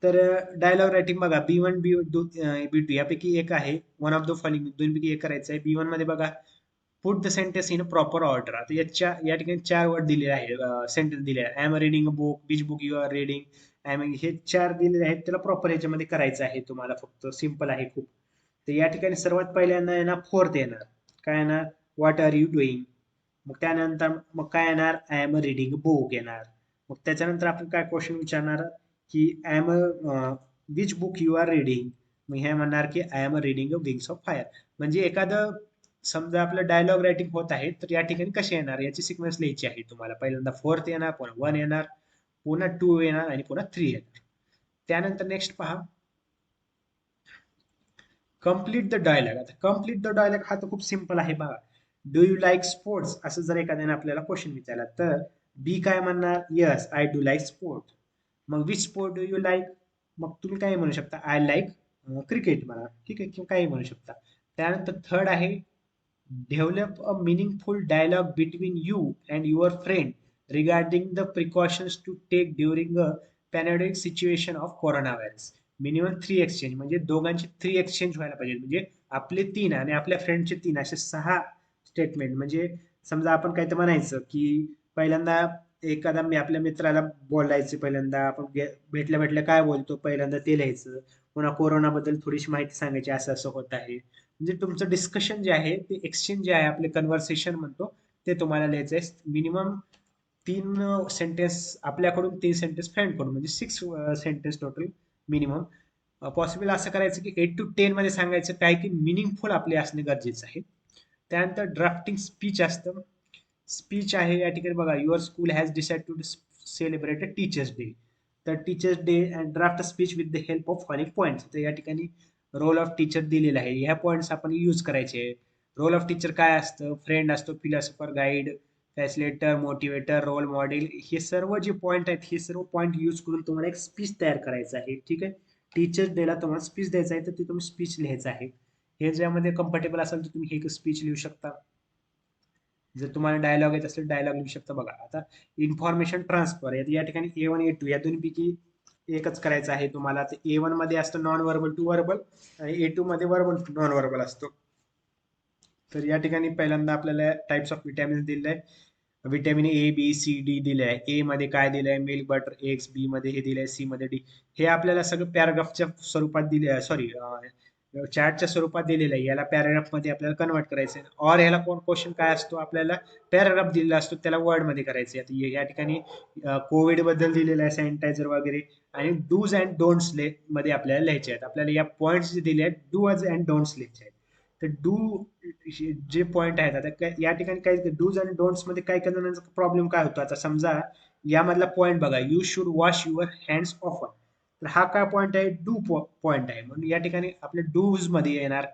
A: तर डायलॉग रायटिंग बघा, B1 B2 यापैकी एक आहे. वन ऑफ द फॉलोइंग दोन्हीपैकी एक करायचं आहे. B1 मध्ये बघा, put the sentence in a proper order. आता या ठिकाणी 4 वर्ड दिलेले आहे, सेंटेन्स दिले आहे. I am reading a book, which book you are reading, I am, हे 4 दिलेले आहेत. त्याला प्रॉपर ह्याच्यामध्ये करायचं आहे तुम्हाला. फक्त सिंपल आहे खूप. तर या ठिकाणी सर्वात पहिल्यांदा येणार फोर्थ येणार, काय येणार, व्हॉट आर यू डुईंग. मग त्यानंतर मग काय येणार, आय एम रीडिंग बुक येणार. मग त्याच्यानंतर आपण काय क्वेश्चन विचारणार की I am which book you are reading. मग हे म्हणणार की I am reading wings of fire. म्हणजे एखादं समजा आपलं डायलॉग रायटिंग होत आहे तर या ठिकाणी कसे येणार याची सिक्वेन्स लिहायची आहे तुम्हाला. पहिल्यांदा फोर्थ येणार, पुन्हा 1 येणार, पुन्हा 2 येणार आणि पुन्हा 3 येणार. त्यानंतर नेक्स्ट पहा, कम्प्लीट द डायलॉग. आता कम्प्लीट द डायलॉग हा तर खूप सिंपल आहे बघा. डू यू लाईक स्पोर्ट्स असं जर एखाद्याने आपल्याला क्वेश्चन विचारला तर बी काय म्हणणार, yes I do like sport. मग which sport do you like, मग तुम्ही काय म्हणू शकता, आय लाईक क्रिकेट म्हणा, ठीक आहे, किंवा काही म्हणू शकता. त्यानंतर थर्ड आहे, develop a meaningful dialogue between you and your friend regarding the precautions to take during a pandemic situation of corona virus. Minimum 3 exchange, म्हणजे दोघांची 3 एक्सचेंज व्हायला पाहिजे. म्हणजे आपले 3 आणि आपल्या फ्रेंडचे 3 असे 6 स्टेटमेंट. म्हणजे समजा आपण काय तर म्हणायचं की पहिल्यांदा एखादा मी आपल्या मित्राला बोलायचं, पहिल्यांदा आपण भेटल्या भेटल्या काय बोलतो पहिल्यांदा ते लिहायचं. पुन्हा कोरोनाबद्दल थोडीशी माहिती सांगायची, असं असं होत आहे. म्हणजे तुमचं डिस्कशन जे आहे ते एक्सचेंज जे आहे आपले कन्व्हर्सेशन म्हणतो ते तुम्हाला लिहायचं आहे. मिनिमम 3 सेंटेन्स आपल्याकडून, 3 सेंटेन्स फ्रेंडकडून, म्हणजे 6 सेंटेन्स टोटल मिनिमम. पॉसिबल असं करायचं की 8 to 10 मध्ये सांगायचं काय की मिनिंगफुल आपले असणे गरजेचं आहे. त्यानंतर ड्राफ्टिंग स्पीच असतं. स्पीच आहे या ठिकाणी बघा, your school has decide to celebrate a teachers day. तर teachers day and draft speech with the help of following points. तर या ठिकाणी रोल ऑफ टीचर दिलेला आहे, ह्या पॉईंट्स आपण यूज करायचे. रोल ऑफ टीचर काय असतं, फ्रेंड असतो, philosopher, guide, facilitator, motivator, role model. हे सर्व जे पॉईंट आहेत हे सर्व पॉईंट यूज करून तुम्हाला एक स्पीच तयार करायचं आहे, ठीक आहे. टीचर्स डेला तुम्हाला स्पीच द्यायचा आहे तर ते तुम्ही स्पीच लिहायचं आहे. हे ज्यामध्ये कम्फर्टेबल असेल तर तुम्ही हे स्पीच लिहू शकता. जर तुम्हाला डायलॉग येत असेल डायलॉग लिहू शकता. बघा आता इन्फॉर्मेशन ट्रान्सफर या ठिकाणी A1 A2 या दोन्हीपैकी एकच करायचं आहे तुम्हाला. तर A1 मध्ये असतं नॉन व्हर्बल टू व्हर्बल आणि A2 मध्ये व्हर्बल टू नॉन व्हर्बल असतो. तर या ठिकाणी पहिल्यांदा आपल्याला टाइप्स ऑफ विटॅमिन्स दिले आहे. Vitamin A B C D दिले आहे. ए मध्ये काय दिलंय, मिल्क बटर एग्स. बी मध्ये हे दिलंय, सी मध्ये डी. हे आपल्याला सगळं पॅराग्राफच्या स्वरूपात दिले, सॉरी चॅटच्या स्वरूपात दिलेलं आहे. याला पॅराग्राफ मध्ये आपल्याला कन्वर्ट करायचं आहे. और याला कोण क्वेश्चन काय असतो, आपल्याला पॅराग्राफ दिलेला असतो त्याला वर्ड मध्ये करायचं आहे. या ठिकाणी कोविड बद्दल दिलेलं आहे, सॅनिटायझर वगैरे. आणि डूज अँड डोंट्स मध्ये आपल्याला लिहायचे आहेत. आपल्याला या पॉईंट्स जे दिले आहेत डूज अँड डोंट्स लिहायचे आहेत. तर डू जे पॉईंट आहेत, आता या ठिकाणी काय डूज अँड डोंट्स मध्ये काय करण्याचा प्रॉब्लेम काय होतो, आता समजा यामधला पॉईंट बघा, you should wash your hands often. तर हा काय पॉईंट आहे, डू पॉईंट आहे, म्हणून या ठिकाणी आपल्या डूज मध्ये येणार.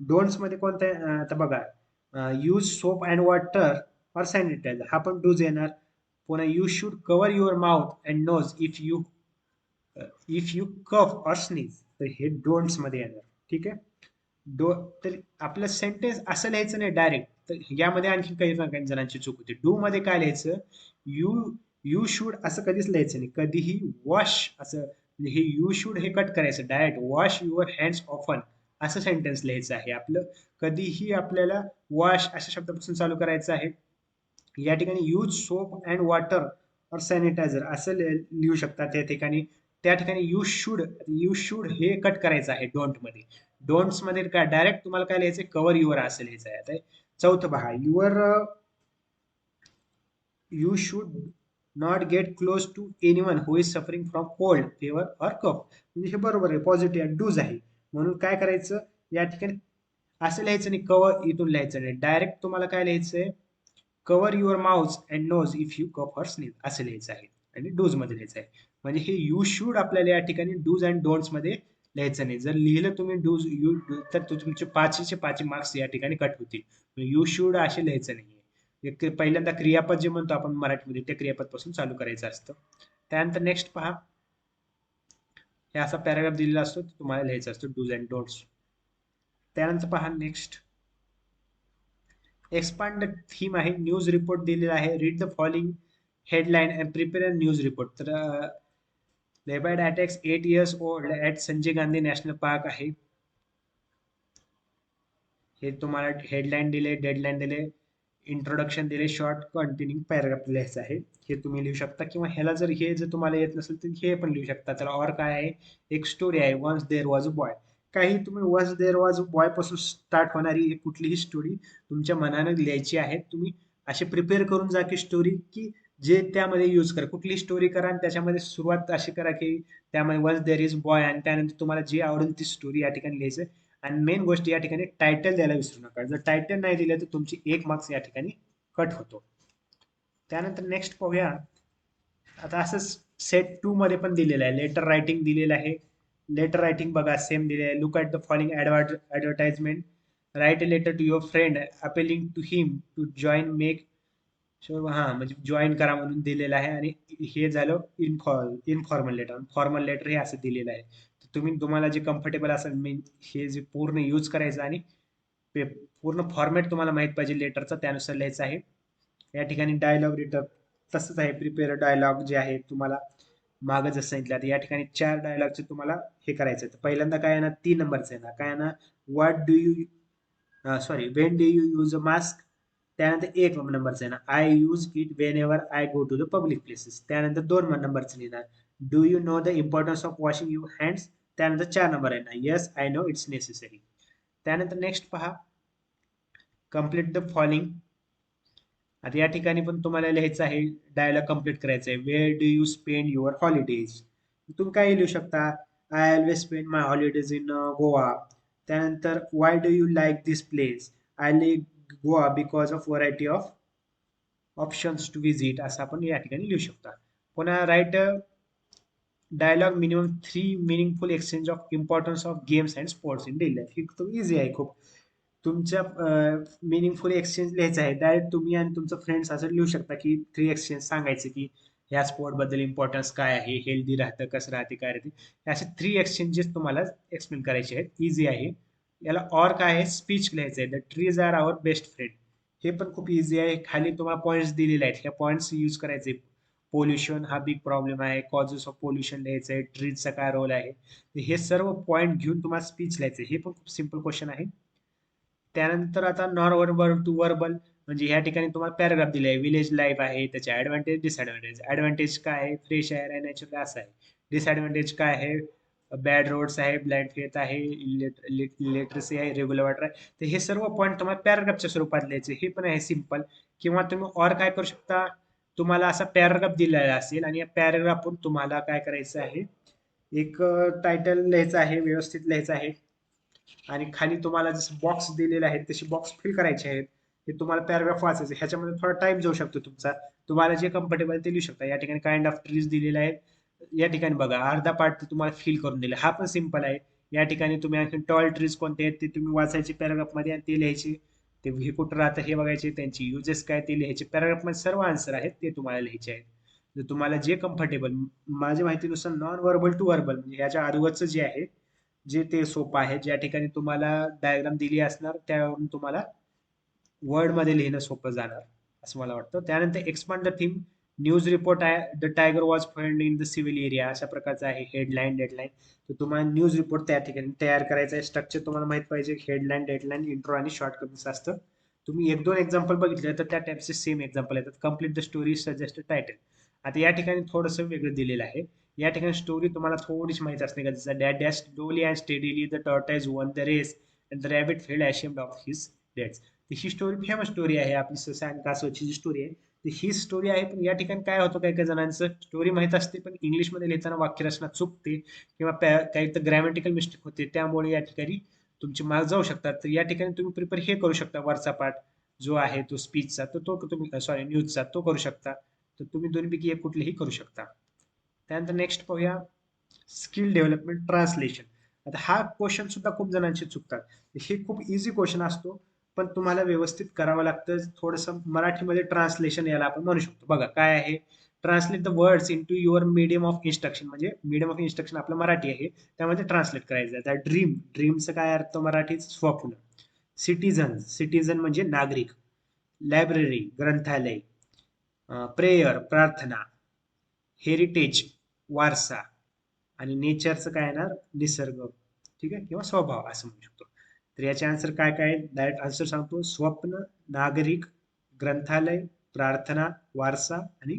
A: डोंट्स मध्ये कोणतं आहे, आता बघा, use soap and water or sanitiser, हा पण डूज येणार. पुन्हा you should cover your mouth and nose if you cough or sneeze, तर हे डोंट्स मध्ये येणार, ठीक आहे. तर आपलं सेंटेन्स असं लिहायचं नाही डायरेक्ट. तर यामध्ये आणखी काही जणांची चूक होती. डू मध्ये काय लिहायचं, यू यू शूड असं कधीच लिहायचं नाही, कधीही वॉश असं, म्हणजे हे यू शूड हे कट करायचं, direct wash your hands often असं सेंटेन्स लिहायचं आहे आपलं. कधीही आपल्याला वॉश अशा शब्दापासून चालू करायचं आहे. या ठिकाणी यूज सोप अँड वॉटर और सॅनिटायझर असं लिहू शकता त्या ठिकाणी. त्या ठिकाणी यू शुड हे कट करायचं आहे डोंट मध्ये. डोंट्स मध्ये काय डायरेक्ट तुम्हाला काय लिहायचं, कव्हर युअर असं लिहायचं आहे. आता चौथं पहा, you should not get close to anyone who is suffering from cold, fever or cough. म्हणजे हे बरोबर आहे, पॉझिटिव्ह डूज आहे. म्हणून काय करायचं या ठिकाणी, असं लिहायचं नाही, कव्हर इथून लिहायचं नाही, डायरेक्ट तुम्हाला काय लिहायचंय, cover your mouth and nose if you cough or sneeze असं लिहायचं आहे. आणि डूज मध्ये लिहायचं आहे. म्हणजे हे यू शूड आपल्याला या ठिकाणी डूज अँड डोंट्स मध्ये लिहायचं नाही. जर लिहिलं तुम्ही डूज यू, तर तुमचे 5चे 5 मार्क्स या ठिकाणी कट होतील. यू शूड असे लिहायचं नाही. पहिल्यांदा क्रियापद जे म्हणतो आपण मराठीमध्ये त्या क्रियापद पासून चालू करायचं असतं. त्यानंतर नेक्स्ट पहा, हे असा पॅराग्राफ दिलेला असतो तुम्हाला लिहायचा असतो डूज अँड डोंट्स. त्यानंतर पहा नेक्स्ट, एक्सपांड द थीम आहे, न्यूज रिपोर्ट दिलेला आहे. Read the following headline and prepare a news report. तर leopard attacks 8 years old at Sanjay Gandhi National Park आहे. हे तुम्हाला हेडलाईन दिले, डेडलाईन दिले, इंट्रोडक्शन दिले, शॉर्ट कंटिन्यू पॅराग्राफ लिहायचं आहे. हे तुम्ही लिहू शकता. किंवा ह्याला जर तुम्हाला येत नसेल तर हे पण लिहू शकता. त्याला और काय आहे, एक स्टोरी आहे, once there was a boy. काही तुम्ही once there was a boy पासून स्टार्ट होणारी कुठलीही स्टोरी तुमच्या मनानं लिहायची आहे. तुम्ही अशी प्रिपेअर करून जा की स्टोरी की जे त्यामध्ये यूज करा. कुठली स्टोरी करा आणि त्याच्यामध्ये सुरुवात अशी करा की त्यामध्ये वन्स देअर इज बॉय आणि त्यानंतर तुम्हाला जी आवडेल ती स्टोरी या ठिकाणी लिहायचं. आणि मेन गोष्ट या ठिकाणी टायटल द्यायला विसरू नका. जर टायटल नाही दिलं तर तुमची 1 मार्क्स या ठिकाणी कट होतो. त्यानंतर नेक्स्ट पाहूया. आता असंच सेट 2 मध्ये पण दिलेलं आहे. लेटर रायटिंग दिलेलं आहे. लेटर रायटिंग बघा सेम दिले आहे. Look at the following advertisement. Write a letter to your friend appealing to him to join make sure. हां, म्हणजे जॉइन करा म्हणून दिलेलं आहे. आणि हे झालं इन्फॉर्मल लेटर. फॉर्मल लेटर हे असं दिलेलं आहे. तर तुम्हाला जे कम्फर्टेबल असेल मीन हे जे पूर्ण यूज करायचं आणि पूर्ण फॉर्मॅट तुम्हाला माहित पाहिजे लेटरचा त्यानुसार लिहायचं आहे. या ठिकाणी डायलॉग रिटर्न तसंच आहे. प्रिपेअर डायलॉग जे आहे तुम्हाला मागं जसं सांगितलं आता या ठिकाणी 4 डायलॉगचे तुम्हाला हे करायचं आहे. तर पहिल्यांदा काय येणार 3 नंबरचं येणार. काय येणार? What do you sorry when do you use a mask. त्यानंतर 1 नंबरचं येणार. I use it whenever I go to the public places. त्यानंतर 2 नंबरचं लिहिणार. Do you know the importance of washing your hands. त्यानंतर 4 नंबर येणार. Yes I know it's necessary. त्यानंतर next पहा. Complete the following. आता या ठिकाणी पण तुम्हाला लिहायचं आहे. डायलॉग कम्प्लीट करायचं आहे. Where do you spend your holidays. तुम्ही काय लिहू शकता. I always spend my holidays in Goa. त्यानंतर why do you like this place. I like Goa because of variety of options to visit असं आपण या ठिकाणी लिहू शकता. पुन्हा write dialogue minimum 3 meaningful exchange of importance of games and sports in daily life. ही खूप इझी आहे खूप. तुमच्या मिनिंगफुल एक्सचेंज लिहायचं आहे. डायरेक्ट तुम्ही आणि तुमचं फ्रेंड्स असं लिहू शकता की 3 एक्सचेंज सांगायचे की ह्या स्पोर्टबद्दल इम्पॉर्टन्स काय आहे, हेल्दी राहतं, कसं राहते, काय राहते. असे 3 एक्सचेंजेस तुम्हाला एक्सप्लेन करायचे आहेत. इझी आहे. याला ऑर काय आहे, स्पीच लिहायचं आहे. The trees are our best friend. हे पण खूप इझी आहे. खाली तुम्हाला पॉईंट्स दिलेले आहेत. ह्या पॉईंट्स यूज करायचे. पोल्युशन हा बिग प्रॉब्लेम आहे. कॉजेस ऑफ पोल्युशन लिहायचं आहे. ट्रीजचा काय रोल आहे. हे सर्व पॉईंट घेऊन तुम्हाला स्पीच लिहायचं. हे पण खूप सिम्पल क्वेश्चन आहे. त्यानंतर आता नॉन वर्बल टू वर्बल म्हणजे ह्या ठिकाणी तुम्हाला पॅराग्राफ दिले आहे. विलेज लाईफ आहे, त्याचे ऍडव्हान्टेज डिसएडव्हान्टेज. ऍडव्हान्टेज काय आहे, फ्रेश एअर आहे, नॅचरल असं आहे. डिसएडव्हान्टेज काय आहे, बॅड रोड्स आहे, ब्लाइंड फेथ आहे, लिटरसी आहे, रेग्युलर वॉटर आहे. तर हे सर्व पॉईंट तुम्हाला पॅराग्राफच्या स्वरूपात लिहायचे. हे पण आहे सिम्पल. किंवा तुम्ही और काय करू शकता. तुम्हाला असा पॅराग्राफ दिलेला असेल आणि या पॅराग्राफून तुम्हाला काय करायचं आहे, एक टायटल लिहायचं आहे, व्यवस्थित लिहायचं आहे. आणि खाली तुम्हाला जसं बॉक्स दिलेले आहेत तसे बॉक्स फिल करायचे आहेत. हे तुम्हाला पॅराग्राफ वाचायचे. ह्याच्यामध्ये थोडा टाइम जाऊ शकतो तुमचा. तुम्हाला जे कम्फर्टेबल ते लिहू शकता. या ठिकाणी काइंड ऑफ ट्रीज दिलेले आहेत. या ठिकाणी बघा अर्धा पार्ट तुम्हाला फिल करून दिले. हा पण सिम्पल आहे. या ठिकाणी तुम्ही आणखी टॉल ट्रीज कोणते आहेत ते तुम्ही वाचायचे पॅराग्राफ मध्ये आणि ते लिहायचे. ते हे कुठं राहतं हे बघायचे. त्यांची युजेस काय ते लिहायचे. पॅराग्राफ मध्ये सर्व आन्सर आहेत ते तुम्हाला लिहायचे आहेत. जर तुम्हाला जे कम्फर्टेबल. माझ्या माहितीनुसार नॉन वर्बल टू वर्बल म्हणजे ह्याच्या अगोदरचं जे आहे जे ते सोपं आहे. ज्या ठिकाणी तुम्हाला डायग्राम दिली असणार त्यावरून तुम्हाला वर्ड मध्ये लिहिणं सोपं जाणार असं मला वाटतं. त्यानंतर expand the theme. News report आहे. The tiger was found in the civil area अशा प्रकारचा आहे. Headline deadline. तर तुम्हाला न्यूज रिपोर्ट त्या ठिकाणी तयार करायचा आहे. स्ट्रक्चर तुम्हाला माहित पाहिजे. हेडलाईन डेडलाईन इंट्रो आणि शॉर्ट कमेंट्स असतं. तुम्ही 1-2 एक्झाम्पल बघितले तर त्या टाईपचे सेम एक्झाम्पल येतात. Complete the story suggest title. आता या ठिकाणी थोडंसं वेगळं दिलेलं आहे. या ठिकाणी स्टोरी तुम्हाला थोडीशी माहिती असणे गरजेचं. Dad dash slowly and steadily the tortoise won the race and the rabbit felt ashamed of his deeds. ही स्टोरी फेमस स्टोरी आहे. आपली ससान कासोची जी स्टोरी आहे ही स्टोरी आहे. पण या ठिकाणी काय होतं काही काही जणांचं स्टोरी माहित असते पण इंग्लिशमध्ये लिहिताना वाक्यरचना चुकते किंवा काही तर ग्रॅमॅटिकल मिस्टेक होते. त्यामुळे या ठिकाणी तुमचे मार्क जाऊ शकतात. तर या ठिकाणी तुम्ही प्रिपेअर हे करू शकता. वरचा पार्ट जो आहे तो स्पीचचा तो तुम्ही सॉरी न्यूजचा तो करू शकता. तर तुम्ही दोन्हीपैकी एक कुठलेही करू शकता. त्यानंतर नेक्स्ट पाहूया. Skill development translation. आता हा क्वेश्चन सुद्धा खूप जणांचे चुकतात. हे खूप इझी क्वेश्चन असतो पण तुम्हाला व्यवस्थित करावं लागतं. थोडंसं मराठीमध्ये ट्रान्सलेशन याला आपण म्हणू शकतो. बघा काय आहे. Translate the words into your medium of instruction. म्हणजे मीडियम ऑफ इन्स्ट्रक्शन आपलं मराठी आहे त्यामध्ये ट्रान्सलेट करायचं आहे. त्या ड्रीम. ड्रीमचं काय अर्थ मराठीत स्वप्न. सिटीझन. सिटीझन म्हणजे नागरिक. लायब्ररी ग्रंथालय. प्रेयर प्रार्थना. हेरिटेज वारसा. आणि नेचरचं काय येणार निसर्ग. ठीक आहे किंवा स्वभाव असं म्हणू शकतो. तर याचे आन्सर काय काय डायरेक्ट आन्सर सांगतो. स्वप्न, नागरिक, ग्रंथालय, प्रार्थना, वारसा आणि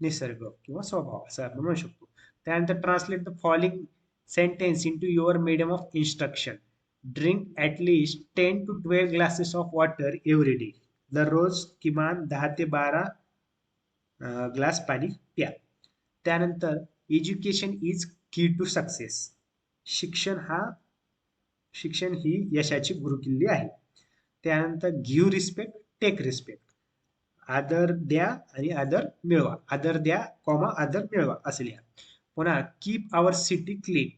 A: निसर्ग किंवा स्वभाव असं आपण म्हणू शकतो. त्यानंतर translate the following sentence into your medium of instruction. Drink at least 10 to 12 glasses of water every day. दररोज किमान 10 ते 12 ग्लास पाणी प्या. त्यानंतर education is key to success. शिक्षण ही यशाची गुरुकिल्ली आहे. त्यानंतर गिव्ह रिस्पेक्ट, टेक रिस्पेक्ट. आदर द्या आणि आदर मिळवा. आदर द्या, आदर मिळवा असे लिहा. पुन्हा कीप आवर सिटी क्लीन.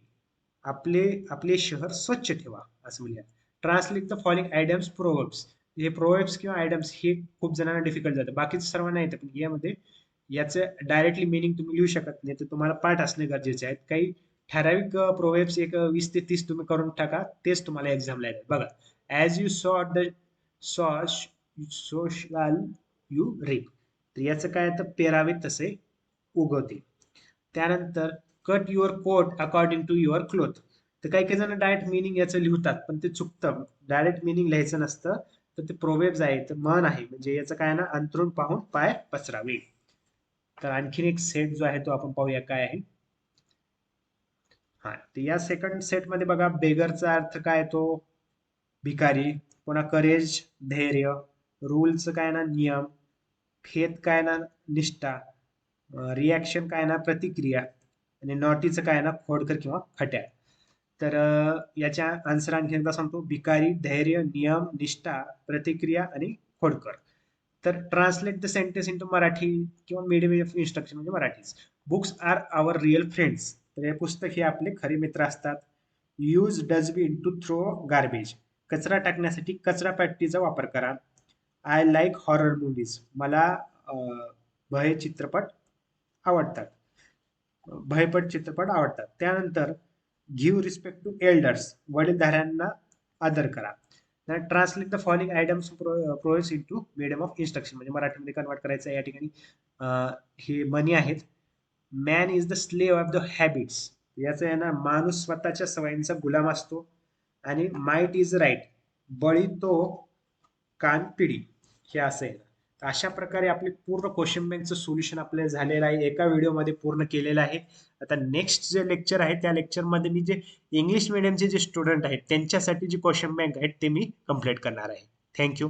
A: आपले शहर स्वच्छ ठेवा असं लिहा. Translate the following आयडम्स proverbs. हे प्रोव्हर्ब्स किंवा आयडम्स हे खूप जणांना डिफिकल्ट जातं, बाकीचं सर्वांना येतं, पण यामध्ये याचं डायरेक्टली मिनिंग तुम्ही लिहू शकत नाही, तर तुम्हाला पाठ असणे गरजेचे आहेत. काही ठराविक प्रोव्हर्ब्स एक 20 ते 30 तुम्ही करून टाका, तेच तुम्हाला एक्झामला येतात. बघा, as you sow so shall you reap. तर याचं काय तर पेरावे तसे उगवते. त्यानंतर cut your coat according to your cloth. तर काही काही जण डायरेक्ट मिनिंग याचं लिहतात, पण ते चुकतं. डायरेक्ट मिनिंग लिहायचं नसतं, तर ते प्रोव्हर्ब्स आहे, तर म्हण आहे, म्हणजे याचं काय ना, अंथरूण पाहून पाय पसरावे. तर आणखीन एक सेट जो आहे तो आपण पाहूया काय आहे. हा, तर या सेकंड सेट मध्ये बघा, बेगरचा अर्थ काय तो भिकारी. पुन्हा करेज धैर्य. रूलचं काय ना नियम. फेथ काय ना निष्ठा. रिॲक्शन काय ना प्रतिक्रिया. आणि नॉटीचं काय ना खोडकर किंवा खट्या. तर याच्या आन्सर आणखी एकदा सांगतो. भिकारी, धैर्य, नियम, निष्ठा, प्रतिक्रिया आणि खोडकर. तर translate the sentence into Marathi किंवा मीडियम ऑफ इन्स्ट्रक्शन म्हणजे मराठीच. Books are our real friends. तर हे पुस्तक हे आपले खरे मित्र असतात. Use dustbin to throw garbage. कचरा टाकण्यासाठी कचरा पेटीचा वापर करा. I like horror movies. मला भय चित्रपट आवडतात. भयपट चित्रपट आवडतात. त्यानंतर गिव्ह रिस्पेक्ट टू एल्डर्स. वडीलधाऱ्यांना आदर करा. Translate the following items provides into medium of instruction म्हणजे मराठीमध्ये कन्वर्ट करायचं या ठिकाणी. हे मनी आहेत. Man is the slave of the habits. याचं आहे ना, माणूस स्वतःच्या सवयींचा गुलाम असतो. आणि माइट इज राईट. बळी तो कान पिढी. हे असं आहे. अशा प्रकारे आपले पूर्ण क्वेश्चन बँकचं सोल्युशन आपल्याला झालेलं आहे, एका व्हिडिओमध्ये पूर्ण केलेलं आहे. आता नेक्स्ट जे लेक्चर आहे त्या लेक्चरमध्ये मी जे इंग्लिश मिडियमचे जे स्टुडंट आहेत त्यांच्यासाठी जी क्वेश्चन बँक आहेत ते मी कंप्लीट करणार आहे. थँक्यू.